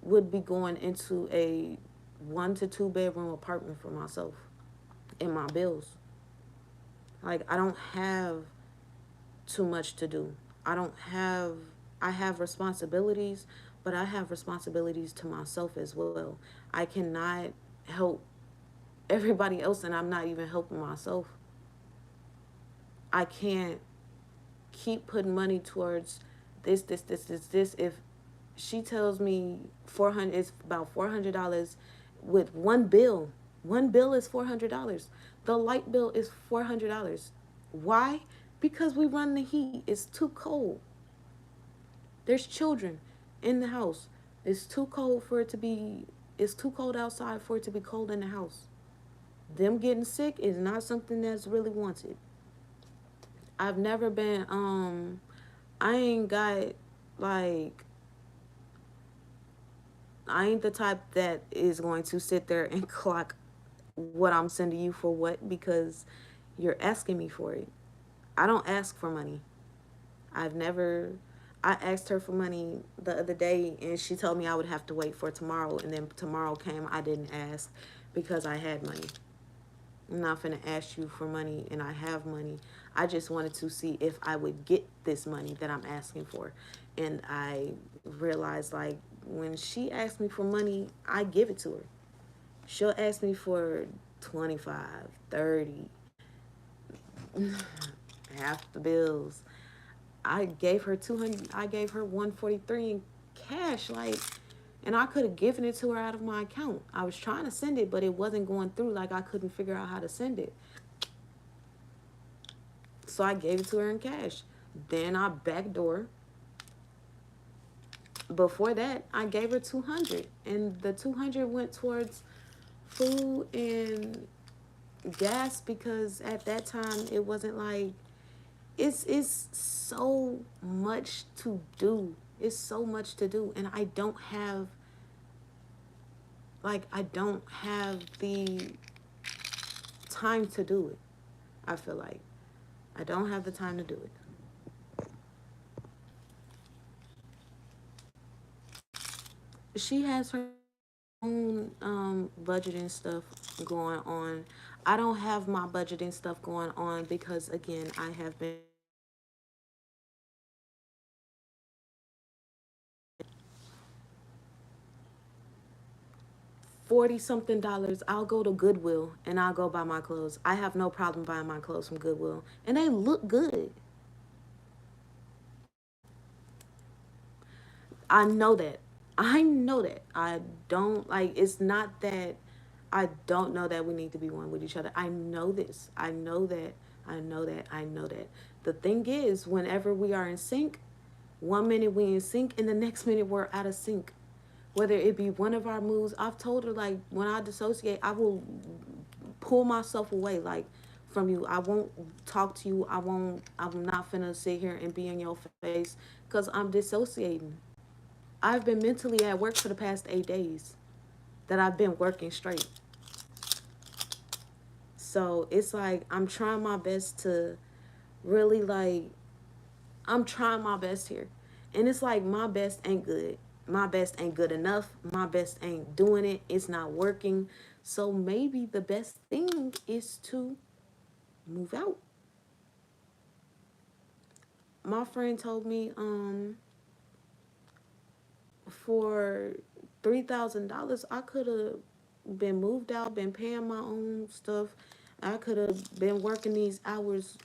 would be going into a 1 to 2 bedroom apartment for myself and my bills. Like I don't have too much to do. I don't have I have responsibilities, but I have responsibilities to myself as well. I cannot help everybody else and I'm not even helping myself. I can't keep putting money towards this. If she tells me 400, it's about $400 with one bill. One bill is $400. The light bill is $400. Why? Because we run the heat. It's too cold. There's children in the house. It's too cold for it to be. It's too cold outside for it to be cold in the house. Them getting sick is not something that's really wanted. I've never been. I ain't got like I ain't the type that is going to sit there and clock what I'm sending you for what because you're asking me for it. I don't ask for money. I've never. I asked her for money the other day and she told me I would have to wait for tomorrow. And then tomorrow came. I didn't ask because I had money. I'm not finna ask you for money and I have money. I just wanted to see if I would get this money that I'm asking for. And I realized like when she asks me for money, I give it to her. She'll ask me for 25, 30, half the bills. I gave her 200, I gave her 143 in cash like and I could have given it to her out of my account. I was trying to send it, but it wasn't going through like I couldn't figure out how to send it. So I gave it to her in cash. Then I backdoor. Before that, I gave her 200 and the 200 went towards food and gas because at that time it wasn't like it's so much to do. It's so much to do and I don't have the time to do it. I feel like I don't have the time to do it. She has her own budgeting stuff going on. I don't have my budgeting stuff going on because again, I have been 40 something dollars. I'll go to Goodwill and I'll go buy my clothes. I have no problem buying my clothes from Goodwill and they look good. I know that. I know that. I don't like it's not that I don't know that we need to be one with each other. I know this. I know that. I know that. I know that. The thing is, whenever we are in sync, One minute we in sync, and the next minute we're out of sync. Whether it be one of our moves, I've told her like when I dissociate, I will pull myself away like from you. I won't talk to you. I won't. I'm not finna sit here and be in your face because I'm dissociating. I've been mentally at work for the past 8 days that I've been working straight. So it's like I'm trying my best to really like I'm trying my best here. And it's like my best ain't good. My best ain't good enough. My best ain't doing it. It's not working. So maybe the best thing is to move out. My friend told me for $3,000 I could have been moved out, been paying my own stuff. I could have been working these hours.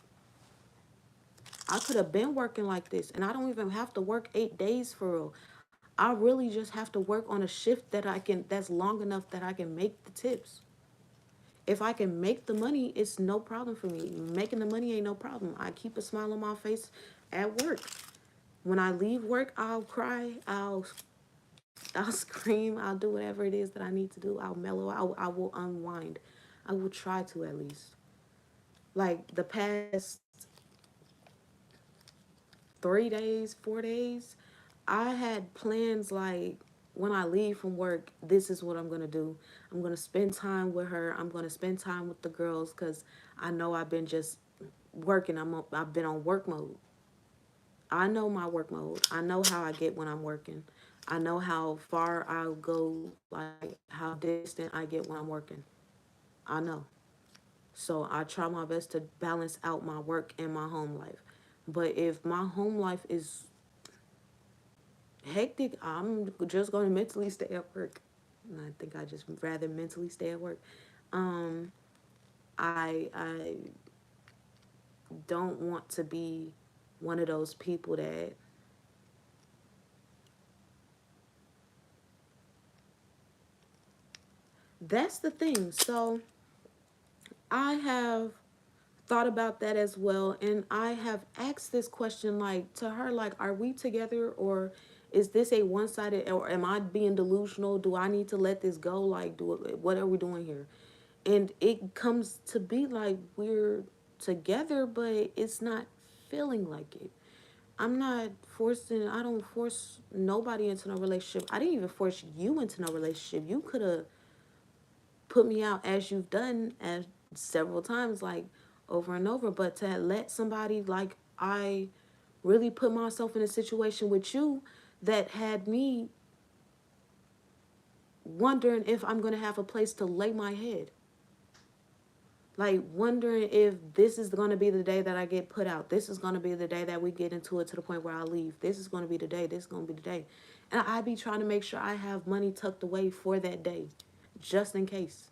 I could have been working like this, and I don't even have to work 8 days for real. I really just have to work on a shift that I can that's long enough that I can make the tips. If I can make the money, it's no problem for me. Making the money ain't no problem. I keep a smile on my face at work. When I leave work, I'll cry. I'll scream. I'll do whatever it is that I need to do. I'll mellow. I will unwind. I will try to at least. Like the past 3 days, 4 days, I had plans like when I leave from work, this is what I'm gonna do. I'm gonna spend time with her. I'm gonna spend time with the girls because I know I've been just working. I've been on work mode. I know my work mode. I know how I get when I'm working. I know how far I'll go, like how distant I get when I'm working. I know. So I try my best to balance out my work and my home life. But if my home life is hectic, I'm just going to mentally stay at work. And I think I just rather mentally stay at work. Um, I don't want to be one of those people that that's the thing. So I have thought about that as well, and I have asked this question like to her like are we together, or is this a one-sided, or am I being delusional? Do I need to let this go? Like do it, what are we doing here? And it comes to be like we're together, but it's not feeling like it. I don't force nobody into no relationship. I didn't even force you into no relationship. You could have put me out as you've done as several times, like over and over. But to let somebody like I really put myself in a situation with you that had me wondering if I'm gonna have a place to lay my head. Like wondering if this is gonna be the day that I get put out. This is gonna be the day that we get into it to the point where I leave. This is gonna be the day. This is gonna be the day. And I be trying to make sure I have money tucked away for that day, just in case.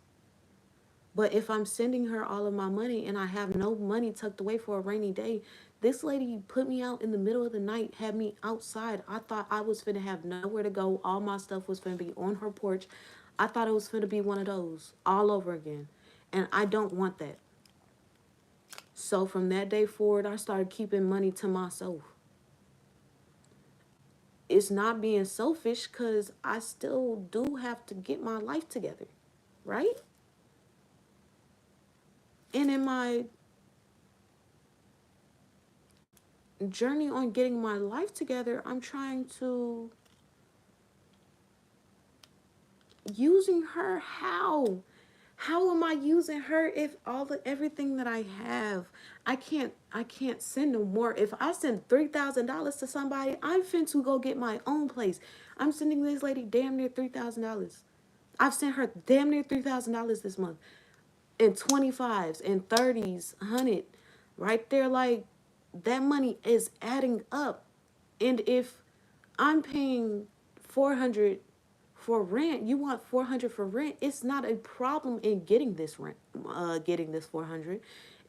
But if I'm sending her all of my money and I have no money tucked away for a rainy day, this lady put me out in the middle of the night, had me outside. I thought I was finna have nowhere to go. All my stuff was finna be on her porch. I thought it was finna be one of those all over again. And I don't want that. So from that day forward, I started keeping money to myself. It's not being selfish because I still do have to get my life together, right? And in my journey on getting my life together, I'm trying to using her how? How am I using her if all the everything that I have, I can't send no more. If I send $3,000 to somebody, I'm fin to go get my own place. I'm sending this lady damn near $3,000. I've sent her damn near $3,000 this month. In 25s and 30s, 100. Right there, like that money is adding up. And if I'm paying 400 for rent, you want 400 for rent, it's not a problem in getting this rent, getting this 400.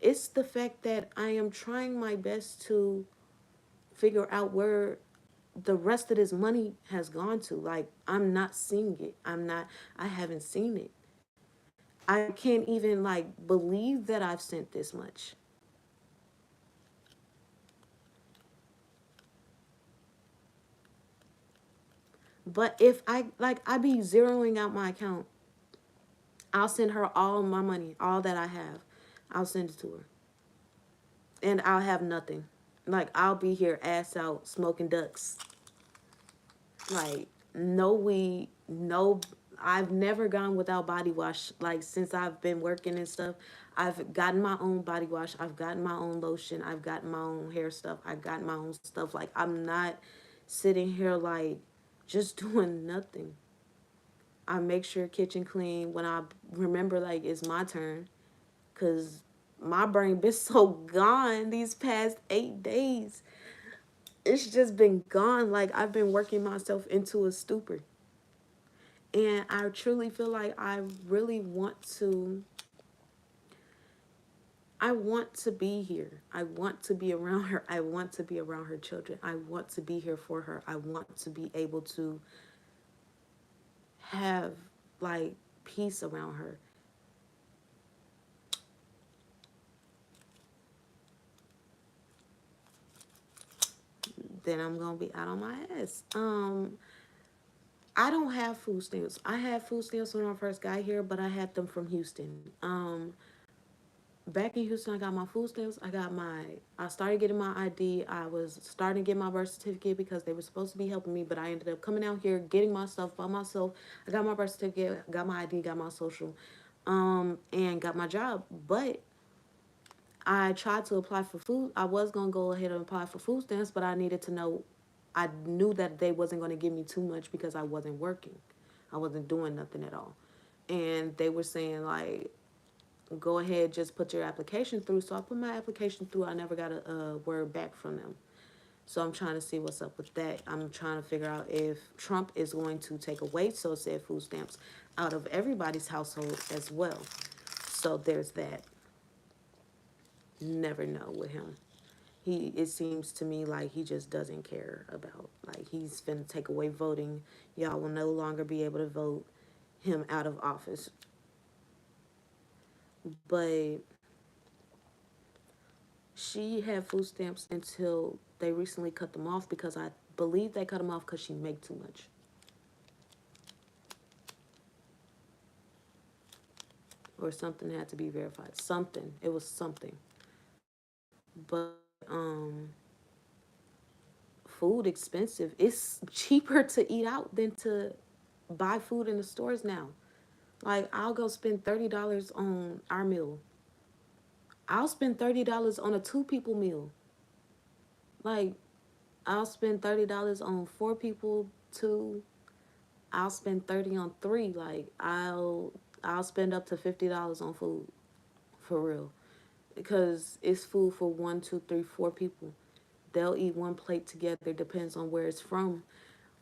It's the fact that I am trying my best to figure out where the rest of this money has gone to. Like I'm not seeing it. I haven't seen it. I can't even like believe that I've sent this much. But if I be zeroing out my account, I'll send her all my money, all that I have. I'll send it to her. And I'll have nothing. Like, I'll be here ass out smoking ducks. Like, no weed, no. I've never gone without body wash. Like, since I've been working and stuff, I've gotten my own body wash. I've gotten my own lotion. I've gotten my own hair stuff. I've gotten my own stuff. Like, I'm not sitting here, like, just doing nothing. I make sure kitchen clean when I remember, like, it's my turn. Because my brain been so gone these past 8 days. It's just been gone. Like, I've been working myself into a stupor. And I truly feel like I want to be here. I want to be around her. I want to be around her children. I want to be here for her. I want to be able to have, like, peace around her. Then I'm gonna be out on my ass. I don't have food stamps. I had food stamps when I first got here, but I had them from Houston. Back in Houston, I got my food stamps. I started getting my ID. I was starting to get my birth certificate because they were supposed to be helping me, but I ended up coming out here, getting my stuff by myself. I got my birth certificate, got my ID, got my social, and got my job. But I tried to apply for food. I was gonna go ahead and apply for food stamps, but I needed to know. I knew that they wasn't gonna give me too much because I wasn't working. I wasn't doing nothing at all, and they were saying, like, go ahead, just put your application through. So I put my application through. I never got a word back from them. So I'm trying to see what's up with that. I'm trying to figure out if Trump is going to take away so said food stamps out of everybody's household as well. So there's that. Never know with him. It seems to me like he just doesn't care about, like, he's finna take away voting. Y'all will no longer be able to vote him out of office. But she had food stamps until they recently cut them off because I believe they cut them off because she make too much. Or something had to be verified. Something. It was something. But food expensive. It's cheaper to eat out than to buy food in the stores now. Like, I'll go spend $30 on our meal. I'll spend $30 on a two people meal. Like, I'll spend $30 on four people, two. I'll spend 30 on three. Like, I'll spend up to $50 on food for real. Because it's food for one, two, three, four people. They'll eat one plate together, depends on where it's from.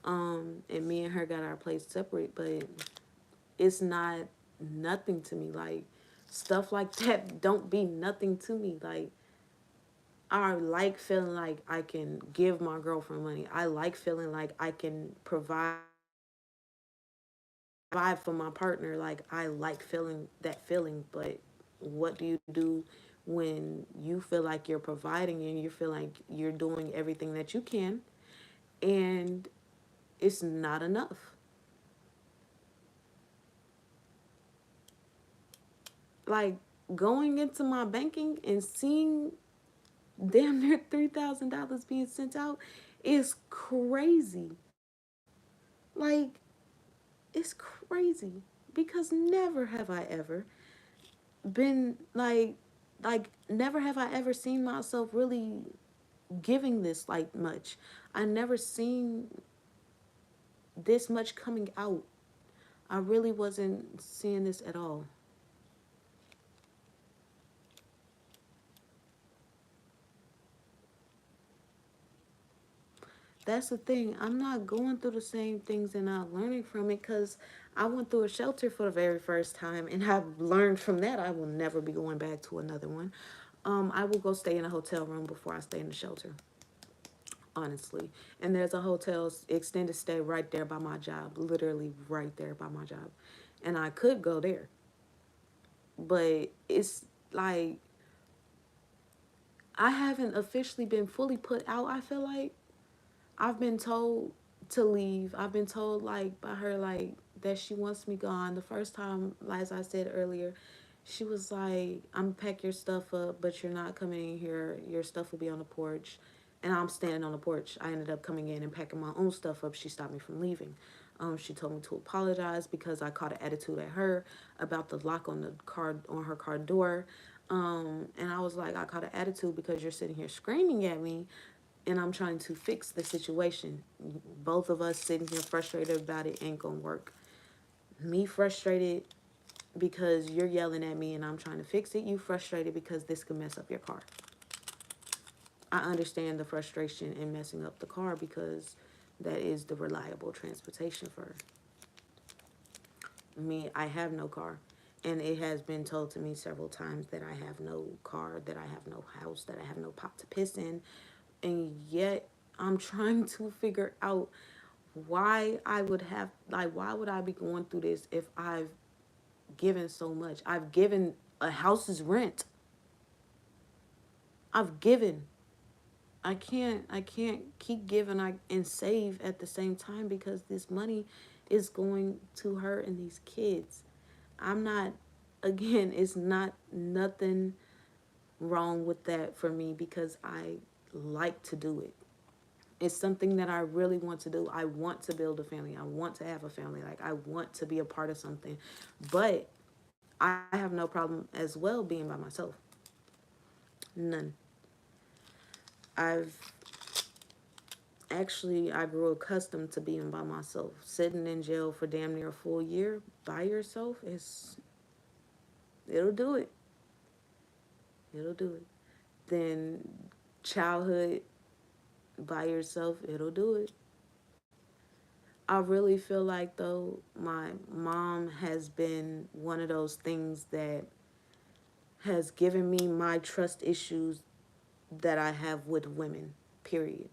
And me and her got our plates separate, but it's not nothing to me. Like, stuff like that don't be nothing to me. Like, I like feeling like I can give my girlfriend money. I like feeling like I can provide for my partner. Like, I like feeling that feeling. But what do you do when you feel like you're providing and you feel like you're doing everything that you can and it's not enough? Like, going into my banking and seeing damn near $3,000 being sent out is crazy. Like, it's crazy because never have I ever been like never have I ever seen myself really giving this like much. I never seen this much coming out. I really wasn't seeing this at all. That's the thing. I'm not going through the same things and not learning from it because I went through a shelter for the very first time and I've learned from that. I will never be going back to another one. I will go stay in a hotel room before I stay in the shelter, honestly. And there's a hotel extended stay right there by my job, literally right there by my job. And I could go there, but it's like I haven't officially been fully put out. I feel like I've been told to leave. I've been told like by her like that she wants me gone. The first time, as I said earlier, she was like, "I'm pack your stuff up, but you're not coming in here. Your stuff will be on the porch." And I'm standing on the porch. I ended up coming in and packing my own stuff up. She stopped me from leaving. She told me to apologize because I caught an attitude at her about the lock on the car on her car door. And I was like, I caught an attitude because you're sitting here screaming at me and I'm trying to fix the situation. Both of us sitting here frustrated about it ain't gonna work. Me frustrated because you're yelling at me and I'm trying to fix it. You frustrated because this could mess up your car. I understand the frustration in messing up the car because that is the reliable transportation for me. I have no car. And it has been told to me several times that I have no car, that I have no house, that I have no pot to piss in. And yet I'm trying to figure out why I would have, like, why would I be going through this if I've given so much? I've given a house's rent. I've given. I can't keep giving and save at the same time because this money is going to her and these kids. I'm not, again, it's not nothing wrong with that for me because I like to do it. It's something that I really want to do. I want to build a family. I want to have a family. Like, I want to be a part of something. But I have no problem as well being by myself. None. I've I grew accustomed to being by myself. Sitting in jail for damn near a full year by yourself it'll do it. It'll do it. Then childhood by yourself, it'll do it. I really feel like though my mom has been one of those things that has given me my trust issues that I have with women, period.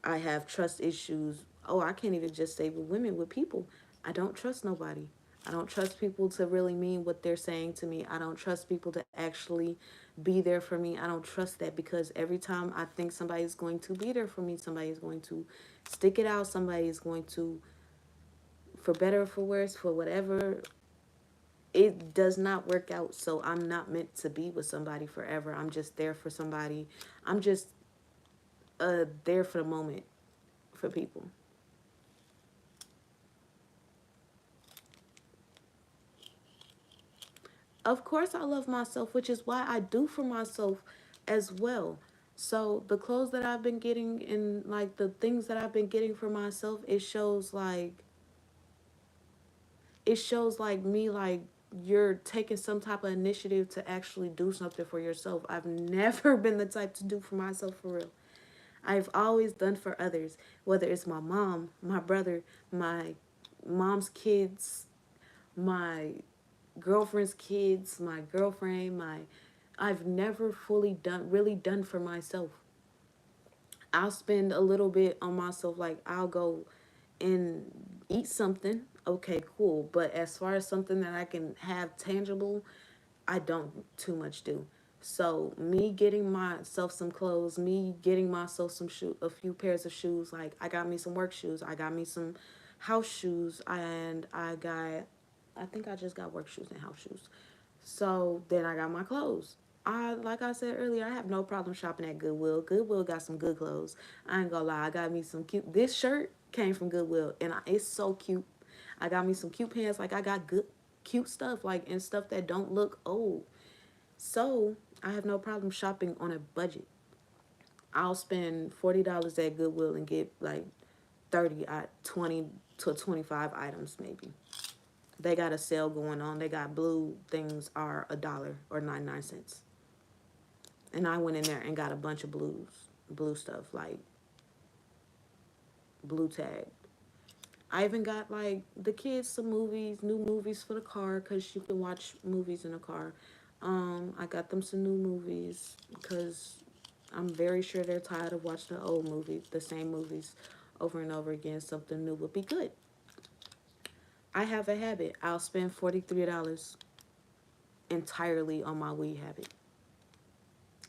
I have trust issues. Oh, I can't even just say with women, with people. I don't trust nobody. I don't trust people to really mean what they're saying to me. I don't trust people to actually be there for me. I don't trust that because every time I think somebody's going to be there for me, somebody is going to stick it out, somebody is going to, for better or for worse, for whatever, it does not work out. So I'm not meant to be with somebody forever. I'm just there for somebody. I'm just there for the moment for people. Of course, I love myself, which is why I do for myself as well. So the clothes that I've been getting and like the things that I've been getting for myself, it shows like me like you're taking some type of initiative to actually do something for yourself. I've never been the type to do for myself for real. I've always done for others, whether it's my mom, my brother, my mom's kids, my girlfriend's kids, my girlfriend, my I've never fully done really done for myself. I'll spend a little bit on myself, like I'll go and eat something. Okay, cool. But as far as something that I can have tangible, I don't too much do. So me getting myself some clothes, me getting myself a few pairs of shoes. Like I got me some work shoes, I got me some house shoes, and I think I just got work shoes and house shoes. So then I got my clothes. Like I said earlier, I have no problem shopping at Goodwill. Goodwill got some good clothes. I ain't gonna lie, I got me some cute. This shirt came from Goodwill, and it's so cute. I got me some cute pants. Like I got good, cute stuff, like and stuff that don't look old. So I have no problem shopping on a budget. I'll spend $40 at Goodwill and get like 30 at 20 to 25 items maybe. They got a sale going on. They got blue things are $1 or 99 cents. And I went in there and got a bunch of blue stuff like blue tag. I even got like the kids some movies, new movies for the car because you can watch movies in the car. I got them some new movies because I'm very sure they're tired of watching the old movies, the same movies over and over again. Something new would be good. I have a habit. I'll spend $43 entirely on my weed habit.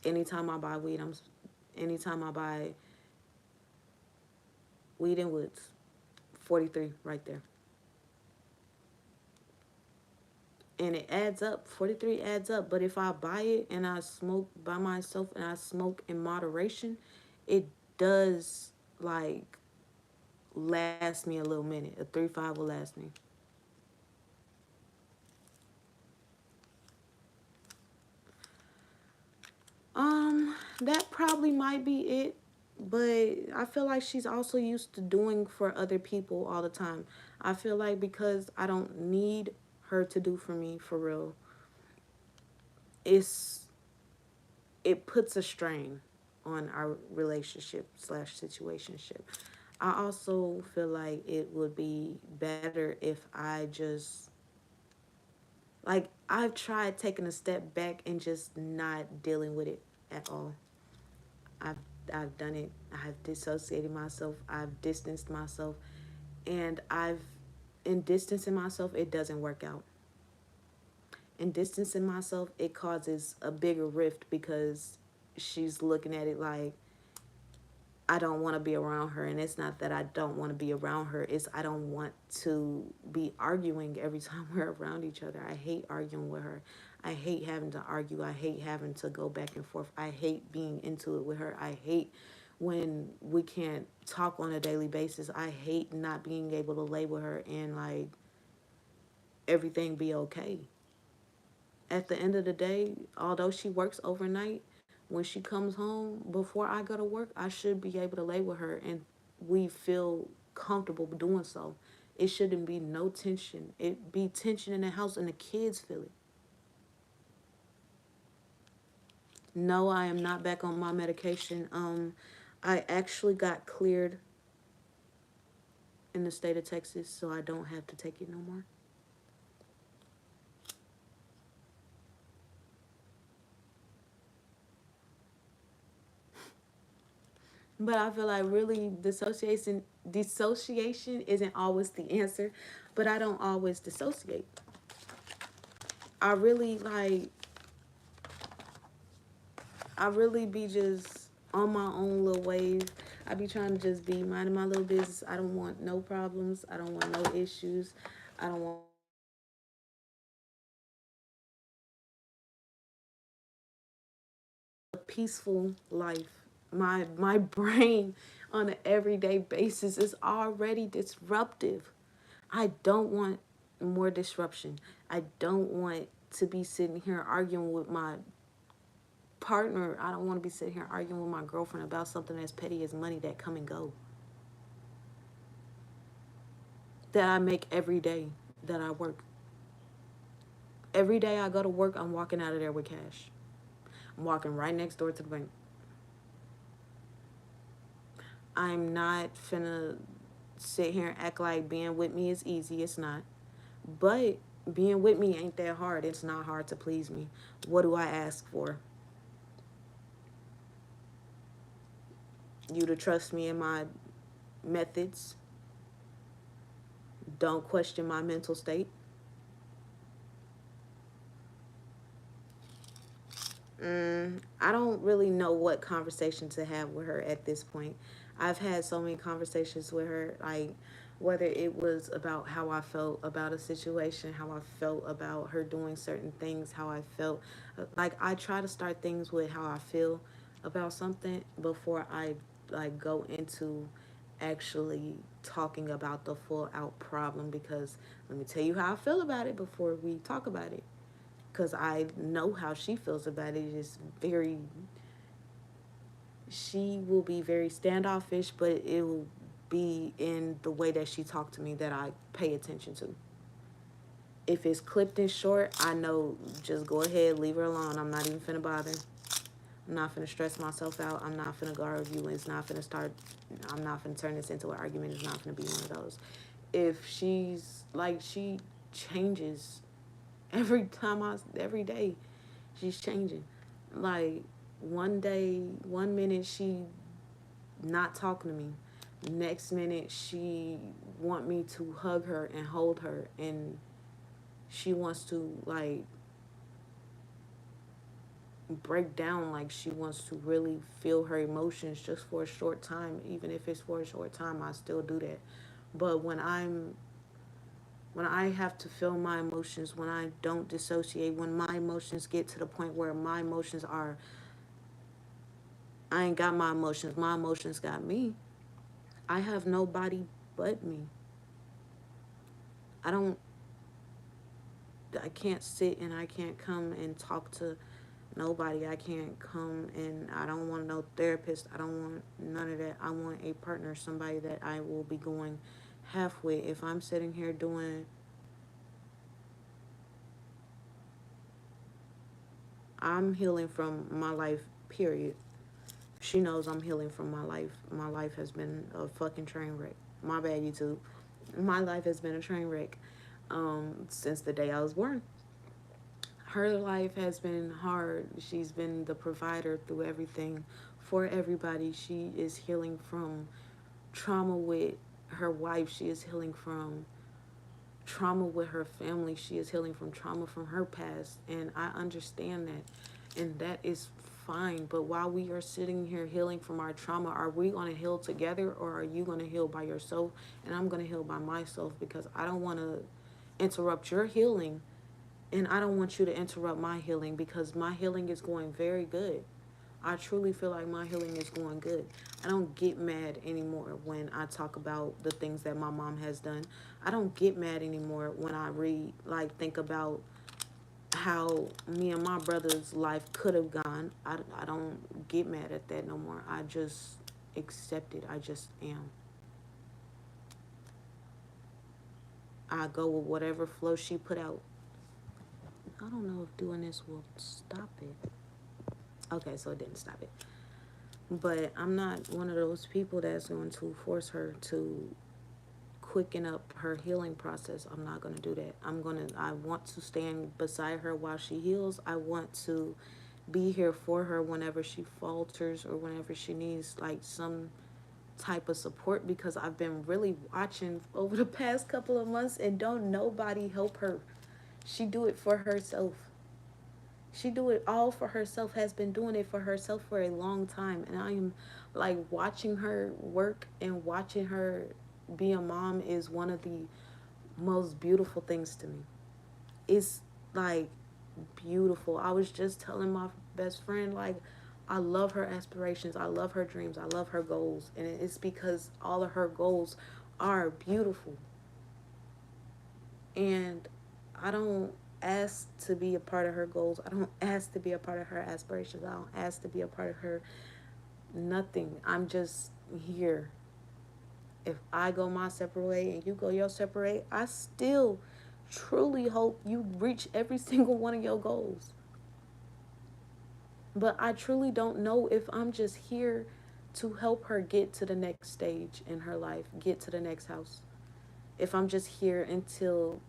Anytime I buy weed, anytime I buy Weed and Woods, 43 right there. And it adds up. 43 adds up. But if I buy it and I smoke by myself and I smoke in moderation, it does like last me a little minute. A 3-5 will last me. That probably might be it. But I feel like she's also used to doing for other people all the time. I feel like because I don't need her to do for me for real, it's it puts a strain on our relationship slash situationship. I also feel like it would be better if I just like I've tried taking a step back and just not dealing with it at all. I've I've done it. I've dissociated myself. I've distanced myself, and I've in distancing myself, it doesn't work out. In distancing myself, it causes a bigger rift because she's looking at it like I don't want to be around her. And it's not that I don't want to be around her, it's I don't want to be arguing every time we're around each other. I hate arguing with her. I hate having to argue. I hate having to go back and forth. I hate being into it with her. I hate when we can't talk on a daily basis. I hate not being able to lay with her and like everything be okay. At the end of the day, although she works overnight, when she comes home before I go to work, I should be able to lay with her and we feel comfortable doing so. It shouldn't be no tension. It be tension in the house and the kids feel it. No, I am not back on my medication. I actually got cleared in the state of Texas, so I don't have to take it no more. But I feel like really dissociation isn't always the answer, but I don't always dissociate. I really like I really be just on my own little wave. I be trying to just be minding my little business. I don't want no problems. I don't want no issues. I don't want a peaceful life. My brain on an everyday basis is already disruptive. I don't want more disruption. I don't want to be sitting here arguing with my partner. I don't want to be sitting here arguing with my girlfriend about something as petty as money that come and go. That I make every day that I work. Every day I go to work, I'm walking out of there with cash. I'm walking right next door to the bank. I'm not finna sit here and act like being with me is easy. It's not. But being with me ain't that hard. It's not hard to please me. What do I ask for? You to trust me in my methods. Don't question my mental state. I don't really know what conversation to have with her at this point. I've had so many conversations with her, like whether it was about how I felt about a situation, how I felt about her doing certain things, how I felt. Like I try to start things with how I feel about something before I like go into actually talking about the full out problem because let me tell you how I feel about it before we talk about it because I know how she feels about it. It's very, she will be very standoffish, but it will be in the way that she talked to me that I pay attention to. If it's clipped and short, I know just go ahead, leave her alone. I'm not even finna bother. I'm not finna stress myself out. I'm not finna go argue. It's not finna start. I'm not finna turn this into an argument. It's not finna be one of those. If she's like, she changes every day she's changing. Like one day, one minute she not talking to me. Next minute she want me to hug her and hold her and she wants to like break down, like she wants to really feel her emotions just for a short time. Even if it's for a short time, I still do that. But when I have to feel my emotions, when I don't dissociate, when my emotions get to the point where my emotions are, I ain't got my emotions got me. I have nobody but me. I don't, I can't sit and I can't come and talk to nobody. I can't come and I don't want no therapist. I don't want none of that. I want a partner, somebody that I will be going halfway. If I'm sitting here doing, I'm healing from my life, period. She knows I'm healing from my life. My life has been a fucking train wreck. My bad, YouTube. My life has been a train wreck since the day I was born. Her life has been hard. She's been the provider through everything for everybody. She is healing from trauma with her wife. She is healing from trauma with her family. She is healing from trauma from her past. And I understand that. And that is fine. But while we are sitting here healing from our trauma, are we going to heal together or are you going to heal by yourself? And I'm going to heal by myself because I don't want to interrupt your healing. And I don't want you to interrupt my healing because my healing is going very good. I truly feel like my healing is going good. I don't get mad anymore when I talk about the things that my mom has done. I don't get mad anymore when I read, like, think about how me and my brother's life could have gone. I don't get mad at that no more. I just accept it. I just am. I go with whatever flow she put out. I don't know if doing this will stop it. Okay, so it didn't stop it. But I'm not one of those people that's going to force her to quicken up her healing process. I'm not going to do that. I want to stand beside her while she heals. I want to be here for her whenever she falters or whenever she needs like some type of support because I've been really watching over the past couple of months and don't nobody help her. She do it for herself. She do it all for herself, has been doing it for herself for a long time. And I am like watching her work and watching her be a mom is one of the most beautiful things to me. It's like beautiful. I was just telling my best friend, like, I love her aspirations. I love her dreams. I love her goals. And it's because all of her goals are beautiful. And I don't ask to be a part of her goals. I don't ask to be a part of her aspirations. I don't ask to be a part of her nothing. I'm just here. If I go my separate way and you go your separate way, I still truly hope you reach every single one of your goals. But I truly don't know if I'm just here to help her get to the next stage in her life, get to the next house. If I'm just here until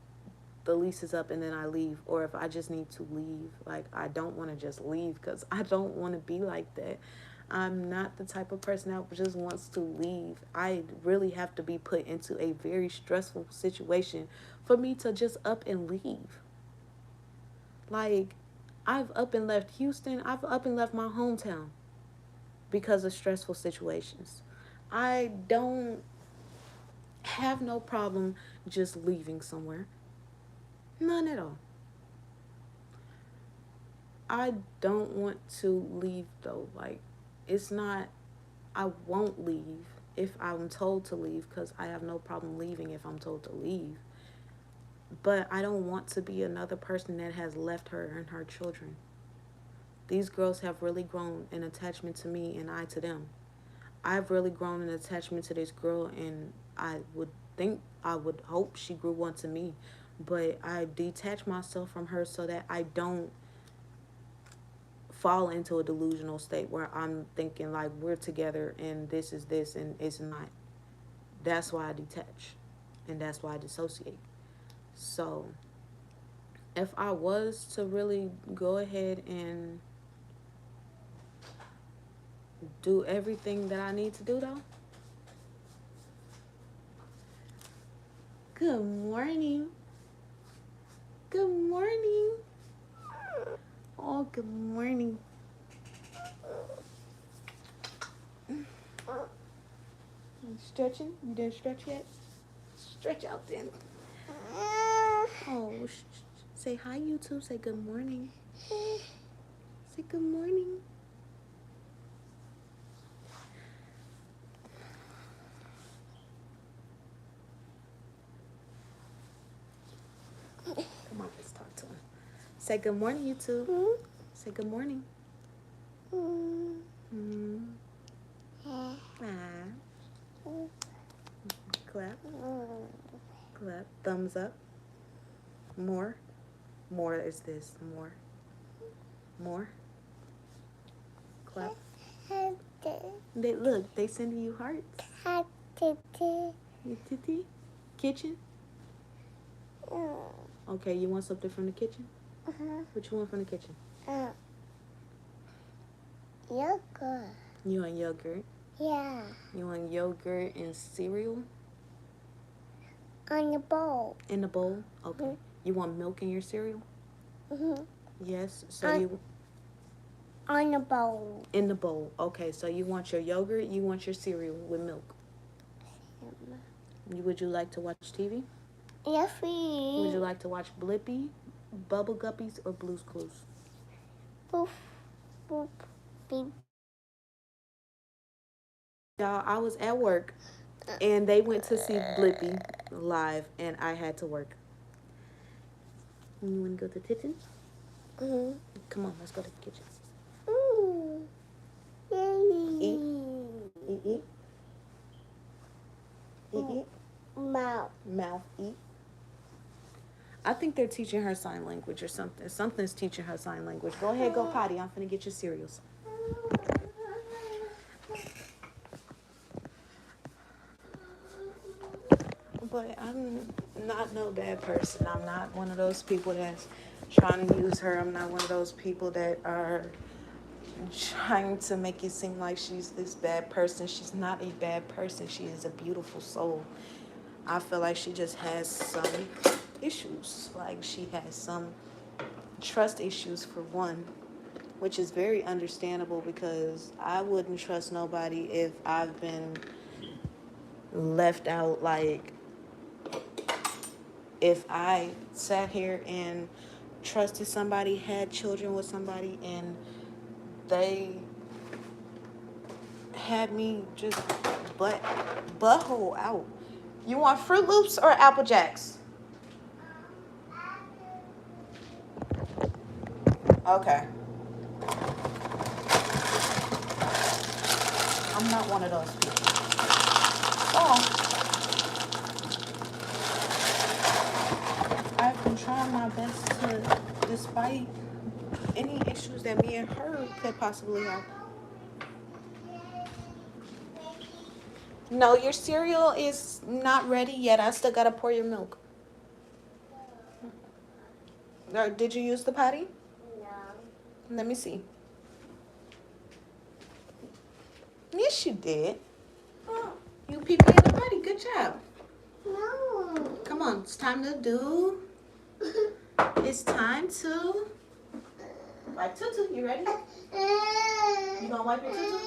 the lease is up and then I leave, or if I just need to leave. Like, I don't want to just leave because I don't want to be like that. I'm not the type of person that just wants to leave. I really have to be put into a very stressful situation for me to just up and leave. Like, I've up and left Houston, I've up and left my hometown because of stressful situations. I don't have no problem just leaving somewhere. None at all. I don't want to leave though. Like, it's not, I won't leave if I'm told to leave because I have no problem leaving if I'm told to leave. But I don't want to be another person that has left her and her children. These girls have really grown an attachment to me and I to them. I've really grown an attachment to this girl and I would think, I would hope she grew one to me. But I detach myself from her so that I don't fall into a delusional state where I'm thinking like we're together and this is this and it's not. That's why I detach and that's why I dissociate. So if I was to really go ahead and do everything that I need to do though. Good morning. Good morning. Oh, good morning. Stretching? You didn't stretch yet? Stretch out then. Oh, say hi, YouTube. Say good morning. Say good morning. Come on, let's talk to him. Say good morning, YouTube. Say good morning. Clap. Clap. Thumbs up. More. More is this. More. More. Clap. They look. They sending you hearts. Titty. Kitchen. Okay, you want something from the kitchen? What you want from the kitchen? Yogurt. You want yogurt? Yeah. You want yogurt and cereal? On the bowl. In the bowl? Okay. You want milk in your cereal? Yes. So you... On the bowl. In the bowl. Okay, so you want your yogurt, you want your cereal with milk. Would you like to watch TV? Yes, please. Would you like to watch Blippi, Bubble Guppies, or Blue's Clues? Boop, boop, beep. Y'all, I was at work, and they went to see Blippi live, and I had to work. You want to go to the kitchen? Come on, let's go to the kitchen. Eat. Eat, eat. Eat, eat. Mouth. Mouth, eat. I think they're teaching her sign language or something. Something's teaching her sign language. Go ahead, go potty. I'm finna get your cereals. But I'm not no bad person. I'm not one of those people that's trying to use her. I'm not one of those people that are trying to make it seem like she's this bad person. She's not a bad person. She is a beautiful soul. I feel like she just has some issues. Like she has some trust issues for one, which is very understandable because I wouldn't trust nobody if I've been left out. Like if I sat here and trusted somebody, had children with somebody, and they had me just butthole out. You want Fruit Loops or Apple Jacks? Okay. I'm not one of those people. So, I've been trying my best to, despite any issues that me and her could possibly have. No, your cereal is not ready yet. I still gotta pour your milk. Did you use the potty? No. Let me see. Yes, you did. You pee-pee in the potty. Good job. No. Come on, it's time to do. It's time to wipe tutu. You ready? You gonna wipe your tutu?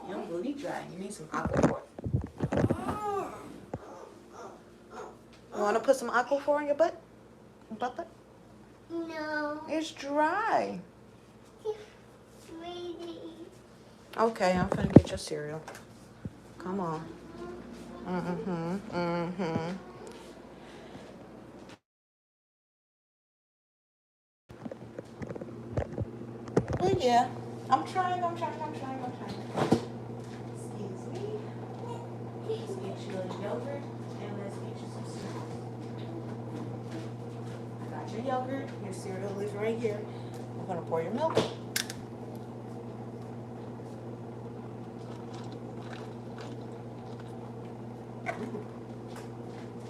Your booty dry. You need some Aquaphor. You wanna put some Aquaphor in your butt? Butt? No. It's dry. Sweetie. Okay, I'm gonna get your cereal. Come on. But yeah, I'm trying. Excuse me. Let's get you a yogurt and let's get you some cereal. I got your yogurt. Your cereal is right here. I'm gonna pour your milk.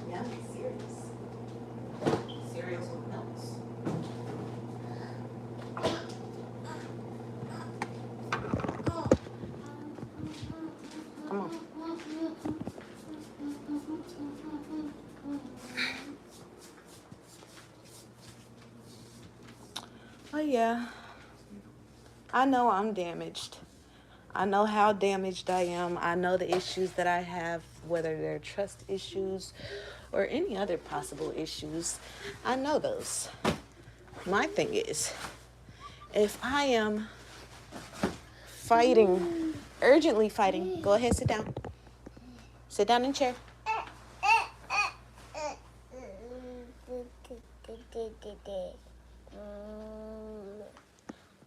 Yummy cereals. Cereals with milks. Come on. But yeah, I know I'm damaged. I know how damaged I am. I know the issues that I have, whether they're trust issues or any other possible issues. I know those. My thing is, if I am fighting, urgently fighting, go ahead, sit down. Sit down in chair.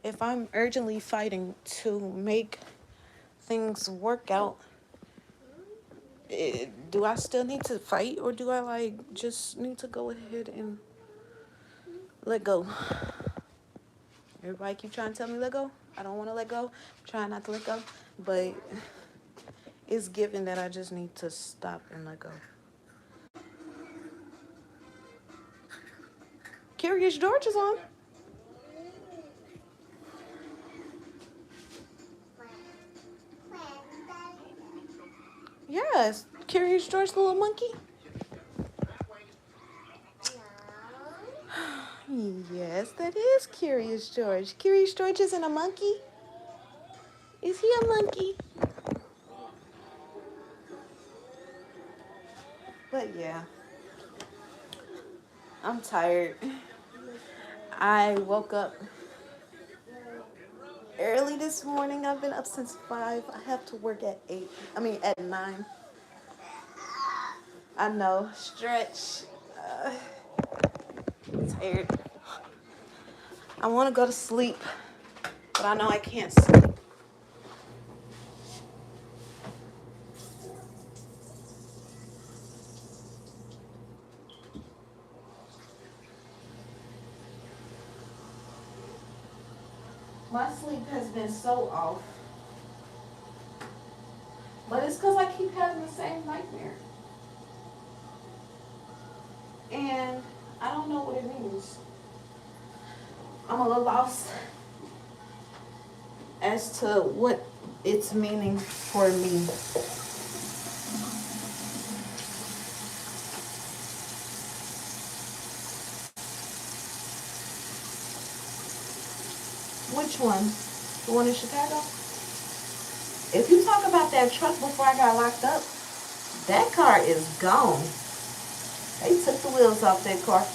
If I'm urgently fighting to make things work out, do I still need to fight, or do I like just need to go ahead and let go? Everybody keep trying to tell me let go. I don't want to let go. I'm trying not to let go, but it's given that I just need to stop and let go. Curious George is on. Yes, Curious George, the little monkey. Yes, that is Curious George. Curious George isn't a monkey. Is he a monkey? But yeah, I'm tired. I woke up early this morning. I've been up since 5. I have to work at 8. I mean, at 9. I know. Stretch. Uh, tired. I want to go to sleep, but I know I can't sleep. My sleep has been so off. But it's because I keep having the same nightmare. And I don't know what it means. I'm a little lost as to what it's meaning for me. Which one? The one in Chicago? If you talk about that truck before I got locked up, that car is gone. They took the wheels off that car.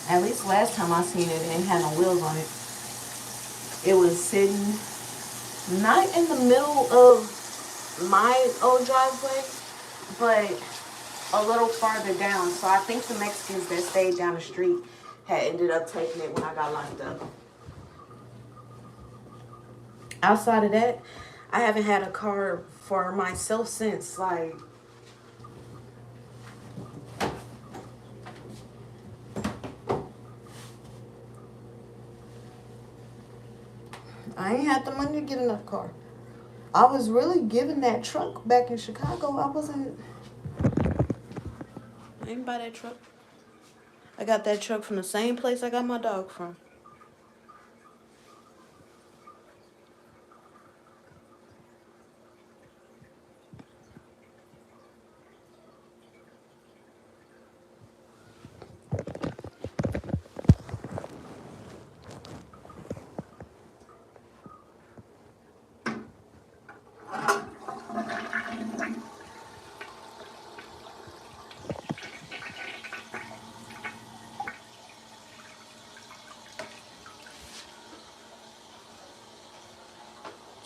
At least last time I seen it, it didn't have no wheels on it. It was sitting not in the middle of my old driveway, but a little farther down. So I think the Mexicans that stayed down the street had ended up taking it when I got locked up. Outside of that, I haven't had a car for myself since like I ain't had the money to get another car. I was really given that truck back in Chicago. I didn't buy that truck. I got that truck from the same place I got my dog from.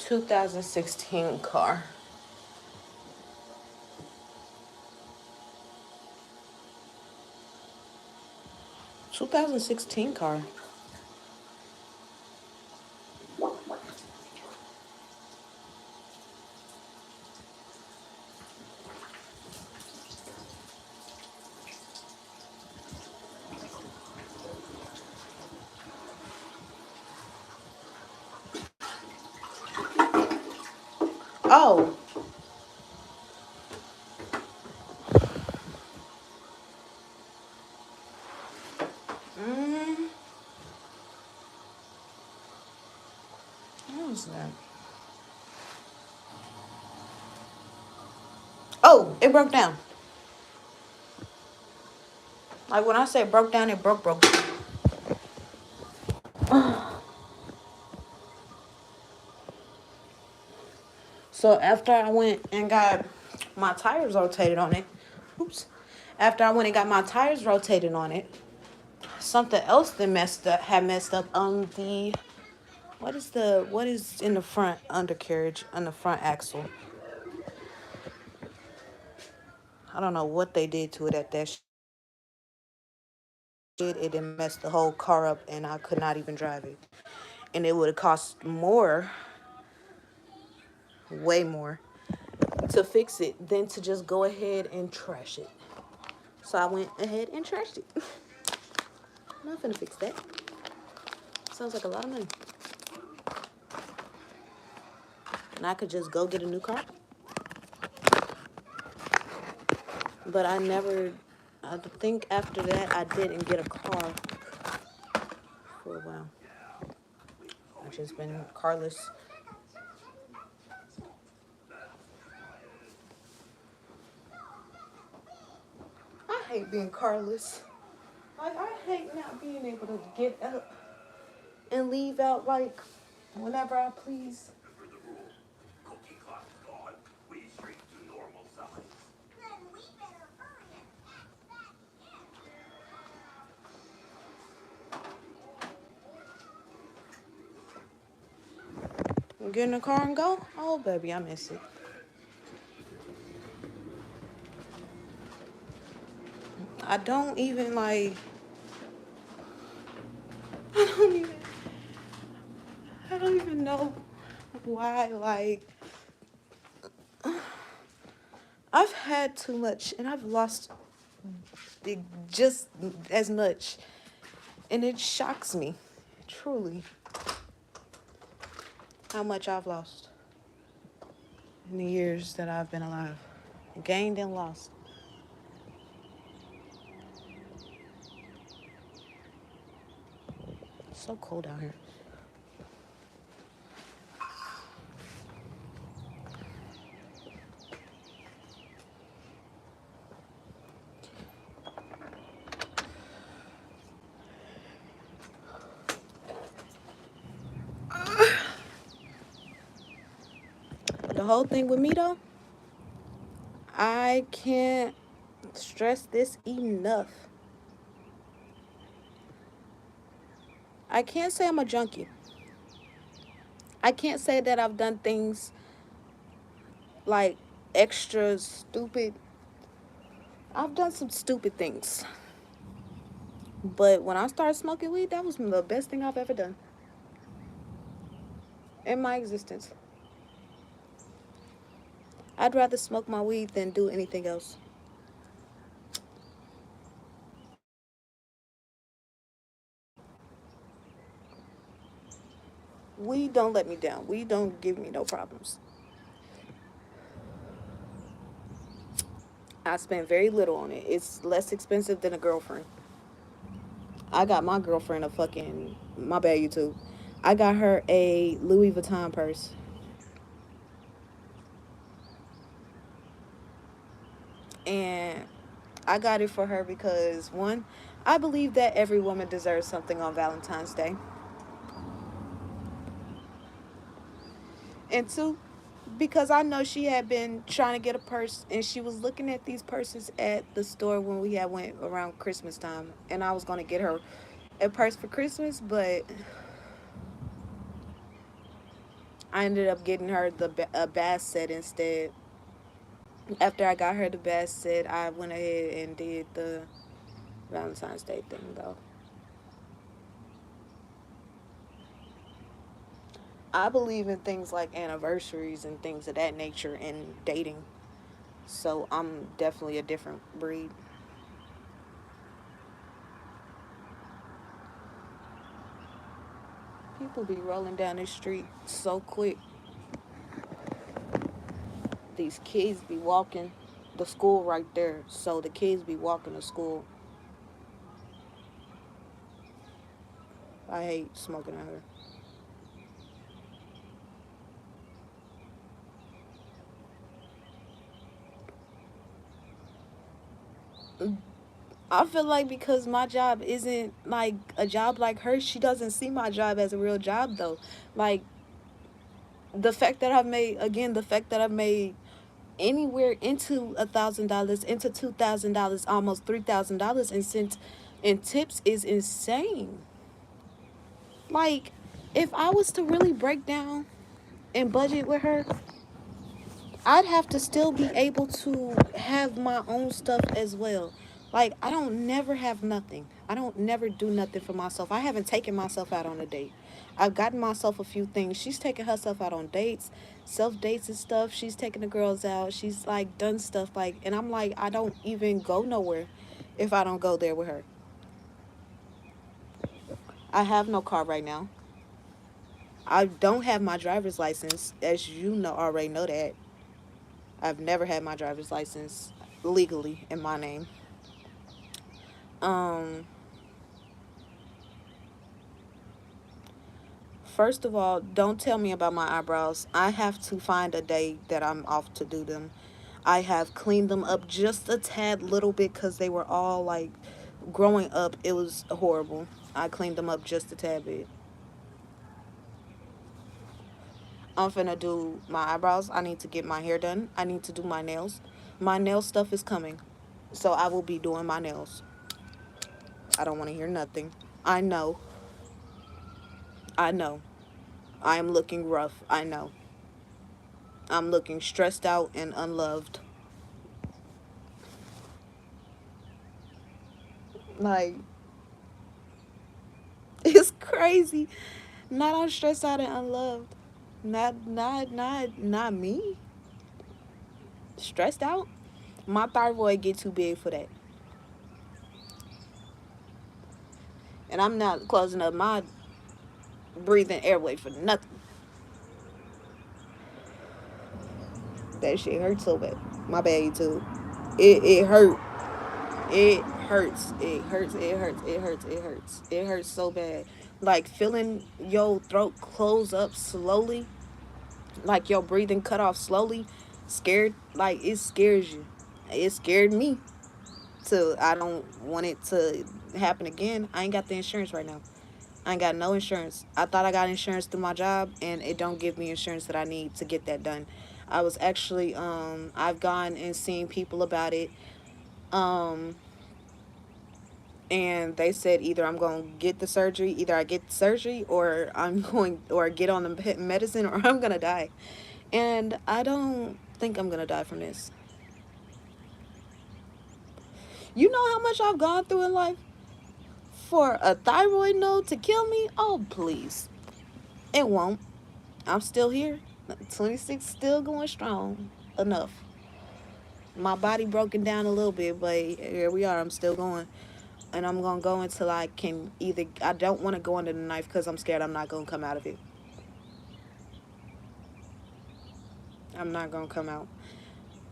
...2016 car. ...2016 car. Oh. What was that? Oh, it broke down. Like when I say broke down, it broke down. So after I went and got my tires rotated on it, oops. After I went and got my tires rotated on it, something else that messed up on the what is in the front undercarriage on the front axle. I don't know what they did to it at that shit. It done messed the whole car up and I could not even drive it. And it would have cost more, way more, to fix it than to just go ahead and trash it. So I went ahead and trashed it. I'm not finna fix that. Sounds like a lot of money. And I could just go get a new car. But I think after that, I didn't get a car for a while. I've just been carless. I hate being carless. Like, I hate not being able to get up and leave out, like, whenever I please. Get in the car and go? Oh, baby, I miss it. I don't even, like, I don't even, I don't even know why, like, I've had too much and I've lost just as much. And it shocks me, truly, how much I've lost in the years that I've been alive. Gained and lost. It's so cold out here. The whole thing with me, though, I can't stress this enough. I can't say I'm a junkie. I can't say that I've done things like extra stupid. I've done some stupid things. But when I started smoking weed, that was the best thing I've ever done in my existence. I'd rather smoke my weed than do anything else. Weed don't let me down. Weed don't give me no problems. I spent very little on it. It's less expensive than a girlfriend. I got my girlfriend a fucking, my bad, YouTube. I got her a Louis Vuitton purse. And I got it for her because, one, I believe that every woman deserves something on Valentine's Day. And two, because I know she had been trying to get a purse and she was looking at these purses at the store when we had went around Christmas time. And I was going to get her a purse for Christmas, but I ended up getting her a bath set instead. After I got her the bath set, I went ahead and did the Valentine's Day thing, though. I believe in things like anniversaries and things of that nature and dating. So I'm definitely a different breed. People be rolling down the street so quick. These kids be walking the school right there. So the kids be walking to school. I hate smoking out here. I feel like because my job isn't like a job like hers, she doesn't see my job as a real job though. Like the fact that I've made again, the fact that I've made anywhere into $1,000, into $2,000, almost $3,000 in cents in tips is insane. Like, if I was to really break down and budget with her, I'd have to still be able to have my own stuff as well. Like, I don't never have nothing. I don't never do nothing for myself. I haven't taken myself out on a date. I've gotten myself a few things. She's taken herself out on dates, self dates and stuff. She's taken the girls out. She's like done stuff like, and I'm like, I don't even go nowhere if I don't go there with her. I have no car right now. I don't have my driver's license, as you know already know that. I've never had my driver's license legally in my name. Um, First of all, don't tell me about my eyebrows. I have to find a day that I'm off to do them. I have cleaned them up just a tad little bit because they were all like growing up. It was horrible. I cleaned them up just a tad bit. I'm finna do my eyebrows. I need to get my hair done. I need to do my nails. My nail stuff is coming. So I will be doing my nails. I don't want to hear nothing. I know. I know. I am looking rough. I know. I'm looking stressed out and unloved. Like, it's crazy. Not I'm stressed out and unloved. Not me. Stressed out. My thyroid get too big for that. And I'm not closing up my breathing airway for nothing. That shit hurts so bad. My bad, YouTube. It hurt. It hurts. It hurts. It hurts. It hurts. It hurts. It hurts so bad. Like feeling your throat close up slowly, like your breathing cut off slowly, scared. Like it scares you. It scared me. So I don't want it to happen again. I ain't got the insurance right now. I ain't got no insurance. I thought I got insurance through my job, and it don't give me insurance that I need to get that done. I was actually I've gone and seen people about it. Um and they said either I'm going to get the surgery, either I get the surgery or I'm going or get on the medicine or I'm going to die. And I don't think I'm going to die from this. You know how much I've gone through in life for a thyroid node to kill me? Oh, please. It won't. I'm still here. 26 still going strong enough. My body broken down a little bit, but here we are. I'm still going. And I'm going to go until I can either, I don't want to go under the knife because I'm scared I'm not going to come out of it. I'm not going to come out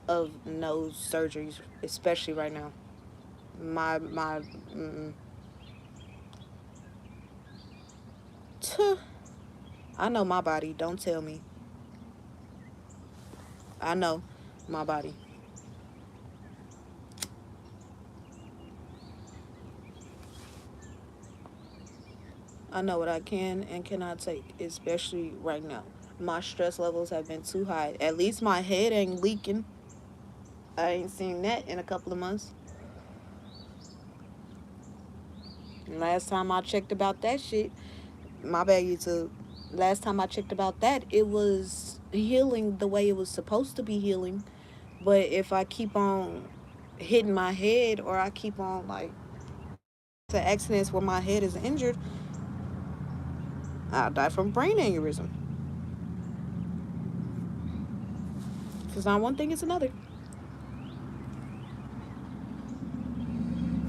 of nose surgeries, especially right now. Mm-mm. Tuh. I know my body. Don't tell me. I know my body. I know what I can and cannot take, especially right now. My stress levels have been too high. At least my head ain't leaking. I ain't seen that in a couple of months. Last time I checked about that shit, my bad YouTube. Last time I checked about that, it was healing the way it was supposed to be healing. But if I keep on hitting my head or I keep on like to accidents where my head is injured, I'll die from brain aneurysm. Because not one thing is another.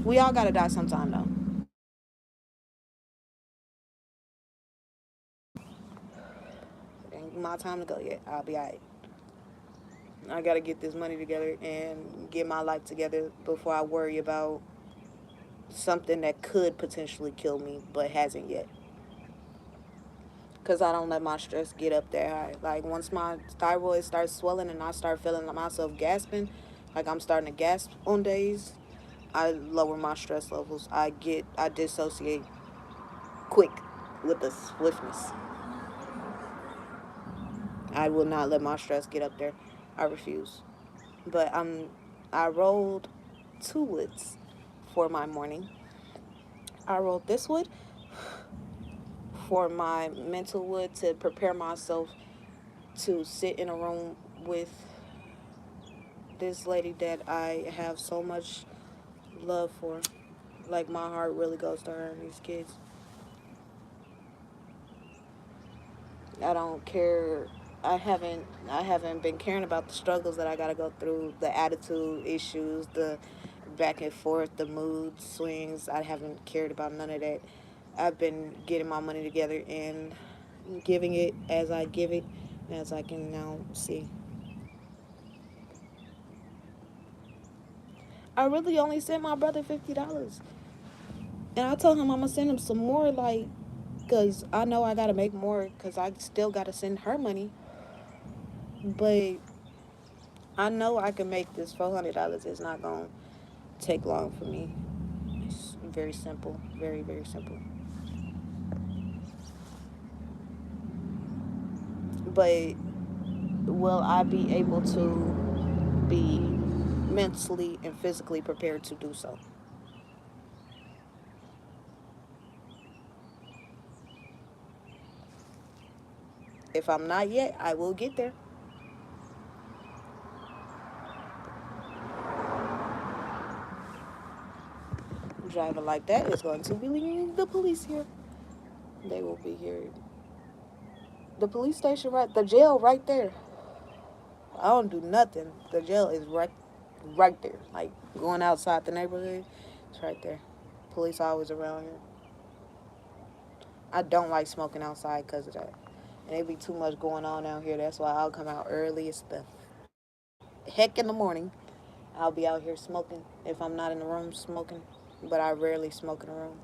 We all gotta die sometime though. Ain't my time to go yet. I'll be alright. I gotta get this money together and get my life together before I worry about something that could potentially kill me but hasn't yet. Because I don't let my stress get up there high. Like, once my thyroid starts swelling and I start feeling myself gasping, like I'm starting to gasp on days, I lower my stress levels. I dissociate quick with the swiftness. I will not let my stress get up there. I refuse. But I rolled two woods for my morning. I rolled this wood for my mental wood to prepare myself to sit in a room with this lady that I have so much love for. Like my heart really goes to her and these kids. I don't care. I haven't been caring about the struggles that I gotta go through, the attitude issues, the back and forth, the mood swings. I haven't cared about none of that. I've been getting my money together and giving it as I give it, as I can now see. I really only sent my brother $50, and I told him I'm gonna send him some more, like, cause I know I gotta make more, cause I still gotta send her money. But I know I can make this $400. It's not gonna take long for me. It's very simple, very very simple. But will I be able to be mentally and physically prepared to do so? If I'm not yet, I will get there. Driving like that is going to be leaving the police here. They will be here. The police station, right? The jail, right there. I don't do nothing. The jail is right there. Like going outside the neighborhood, it's right there. Police always around here. I don't like smoking outside because of that. And it be too much going on out here. That's why I'll come out early. It's the heck in the morning. I'll be out here smoking if I'm not in the room smoking. But I rarely smoke in the room.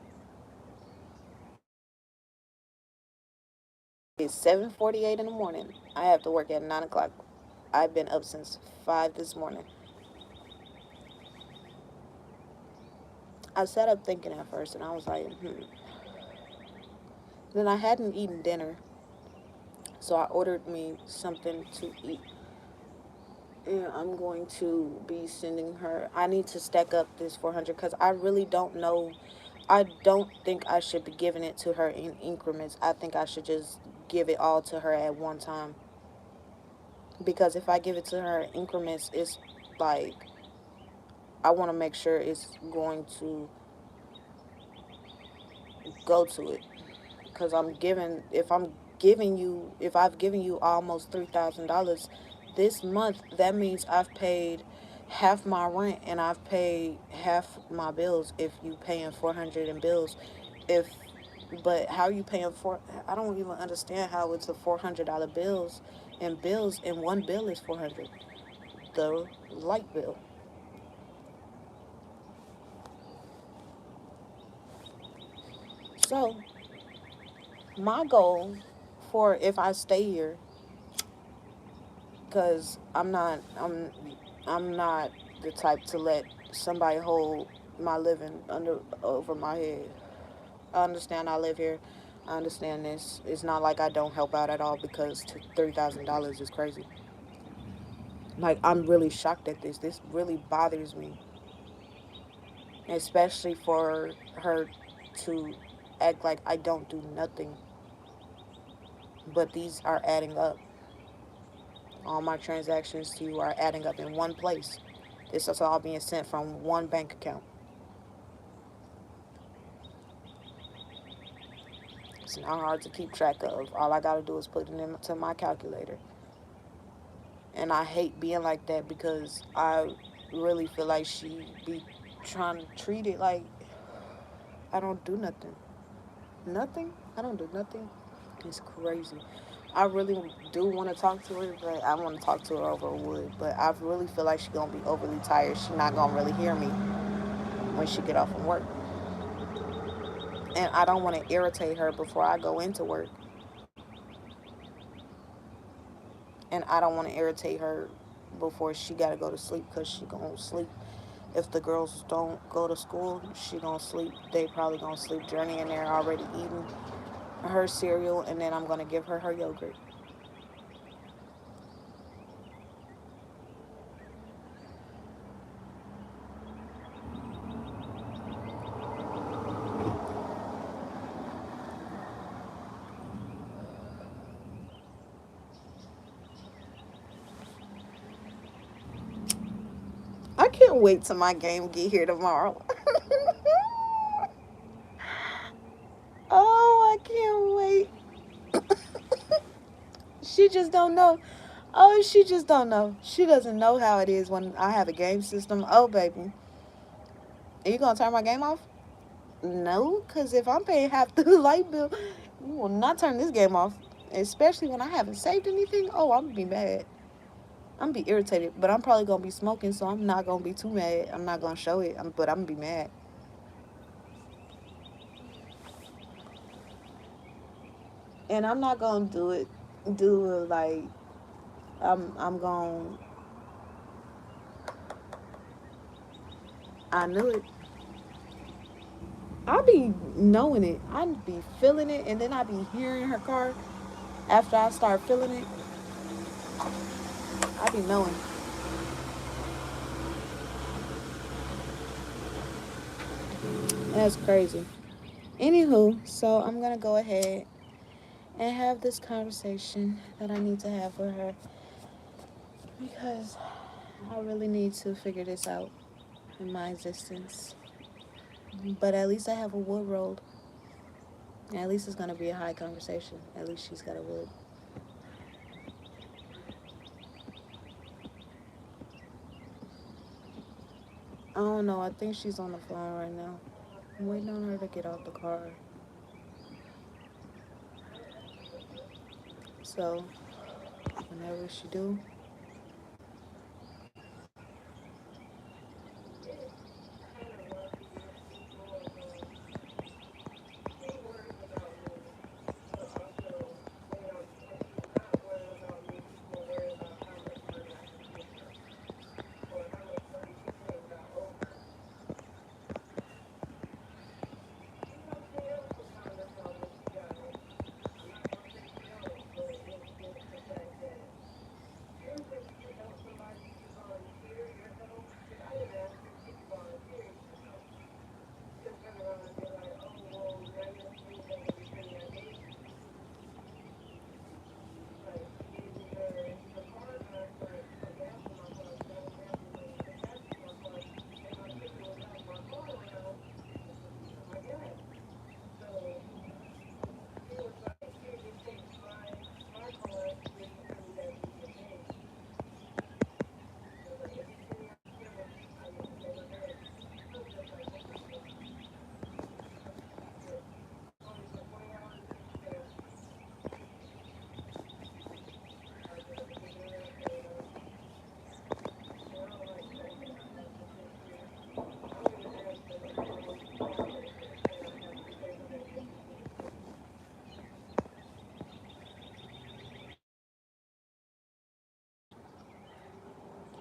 It's 7:48 in the morning. I have to work at 9 o'clock. I've been up since 5 this morning. I sat up thinking at first, and I was like, hmm. Then I hadn't eaten dinner, so I ordered me something to eat. And I'm going to be sending her. I need to stack up this 400 because I really don't know. I don't think I should be giving it to her in increments. I think I should just give it all to her at one time. Because if I give it to her in increments, it's like I want to make sure it's going to go to it. Because if I've given you almost $3,000 this month, that means I've paid half my rent and I've paid half my bills. If you paying 400 in bills, if but how you paying for? I don't even understand how it's a $400 bills and one bill is 400. The light bill. So my goal for if I stay here, because I'm not the type to let somebody hold my living under over my head. I understand I live here. I understand this. It's not like I don't help out at all because $3,000 is crazy. Like I'm really shocked at this. This really bothers me, especially for her to act like I don't do nothing. But these are adding up. All my transactions to you are adding up in one place. This is all being sent from one bank account. It's not hard to keep track of. All I gotta do is put it into my calculator. And I hate being like that because I really feel like she be trying to treat it like I don't do nothing. Nothing? I don't do nothing. It's crazy. I really do want to talk to her, but I want to talk to her over wood. But I really feel like she's gonna be overly tired. She's not gonna really hear me when she get off from work. And I don't want to irritate her before I go into work. And I don't want to irritate her before she got to go to sleep because she going to sleep If the girls don't go to school, she gonna sleep. They probably gonna sleep. Journey in there already eating her cereal, and then I'm gonna give her her yogurt. I can't wait till my game get here tomorrow. Oh, I can't wait. She just don't know. Oh, she just don't know. She doesn't know how it is when I have a game system. Oh, baby. Are you going to turn my game off? No, because if I'm paying half the light bill, you will not turn this game off. Especially when I haven't saved anything. Oh, I'm going to be mad. I'm going to be irritated. But I'm probably going to be smoking, so I'm not going to be too mad. I'm not going to show it, but I'm going to be mad. And I'm not going to do it like, I'm going, I knew it. I be knowing it. I be feeling it, and then I be hearing her car. After I start feeling it, I be knowing. That's crazy. Anywho, so I'm gonna go ahead and have this conversation that I need to have with her because I really need to figure this out in my existence. But at least I have a wood rolled. At least it's gonna be a high conversation. At least she's got a wood. I don't know. I think she's on the phone right now. I'm waiting on her to get out the car. So whenever she do,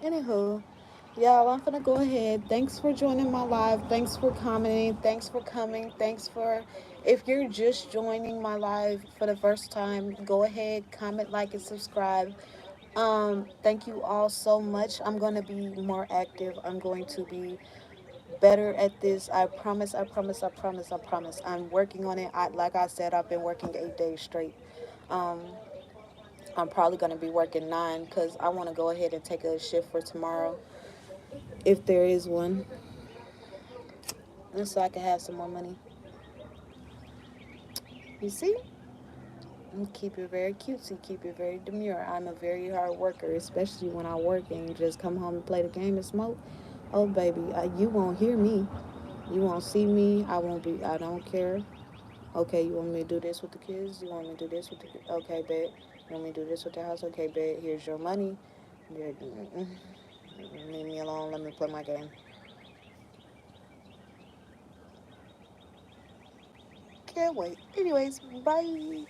anywho, y'all, I'm gonna go ahead. Thanks for joining my live. Thanks for commenting. Thanks for coming. Thanks for, if you're just joining my live for the first time, go ahead, comment, like, and subscribe. Thank you all so much. I'm gonna be more active. I'm going to be better at this. I promise. I promise. I promise. I promise. I'm working on it. Like I said, I've been working 8 days straight. Um, I'm probably gonna be working 9 because I want to go ahead and take a shift for tomorrow if there is one, and so I can have some more money. You see? And keep it very cutesy, keep it very demure. I'm a very hard worker, especially when I work and just come home and play the game and smoke. Oh, baby, you won't hear me. You won't see me. I won't be, I don't care. Okay, you want me to do this with the kids? You want me to do this with the kids? Okay, bet. You want me to do this with the house? Okay, bet. Here's your money. Leave me alone. Let me play my game. Can't wait. Anyways, bye.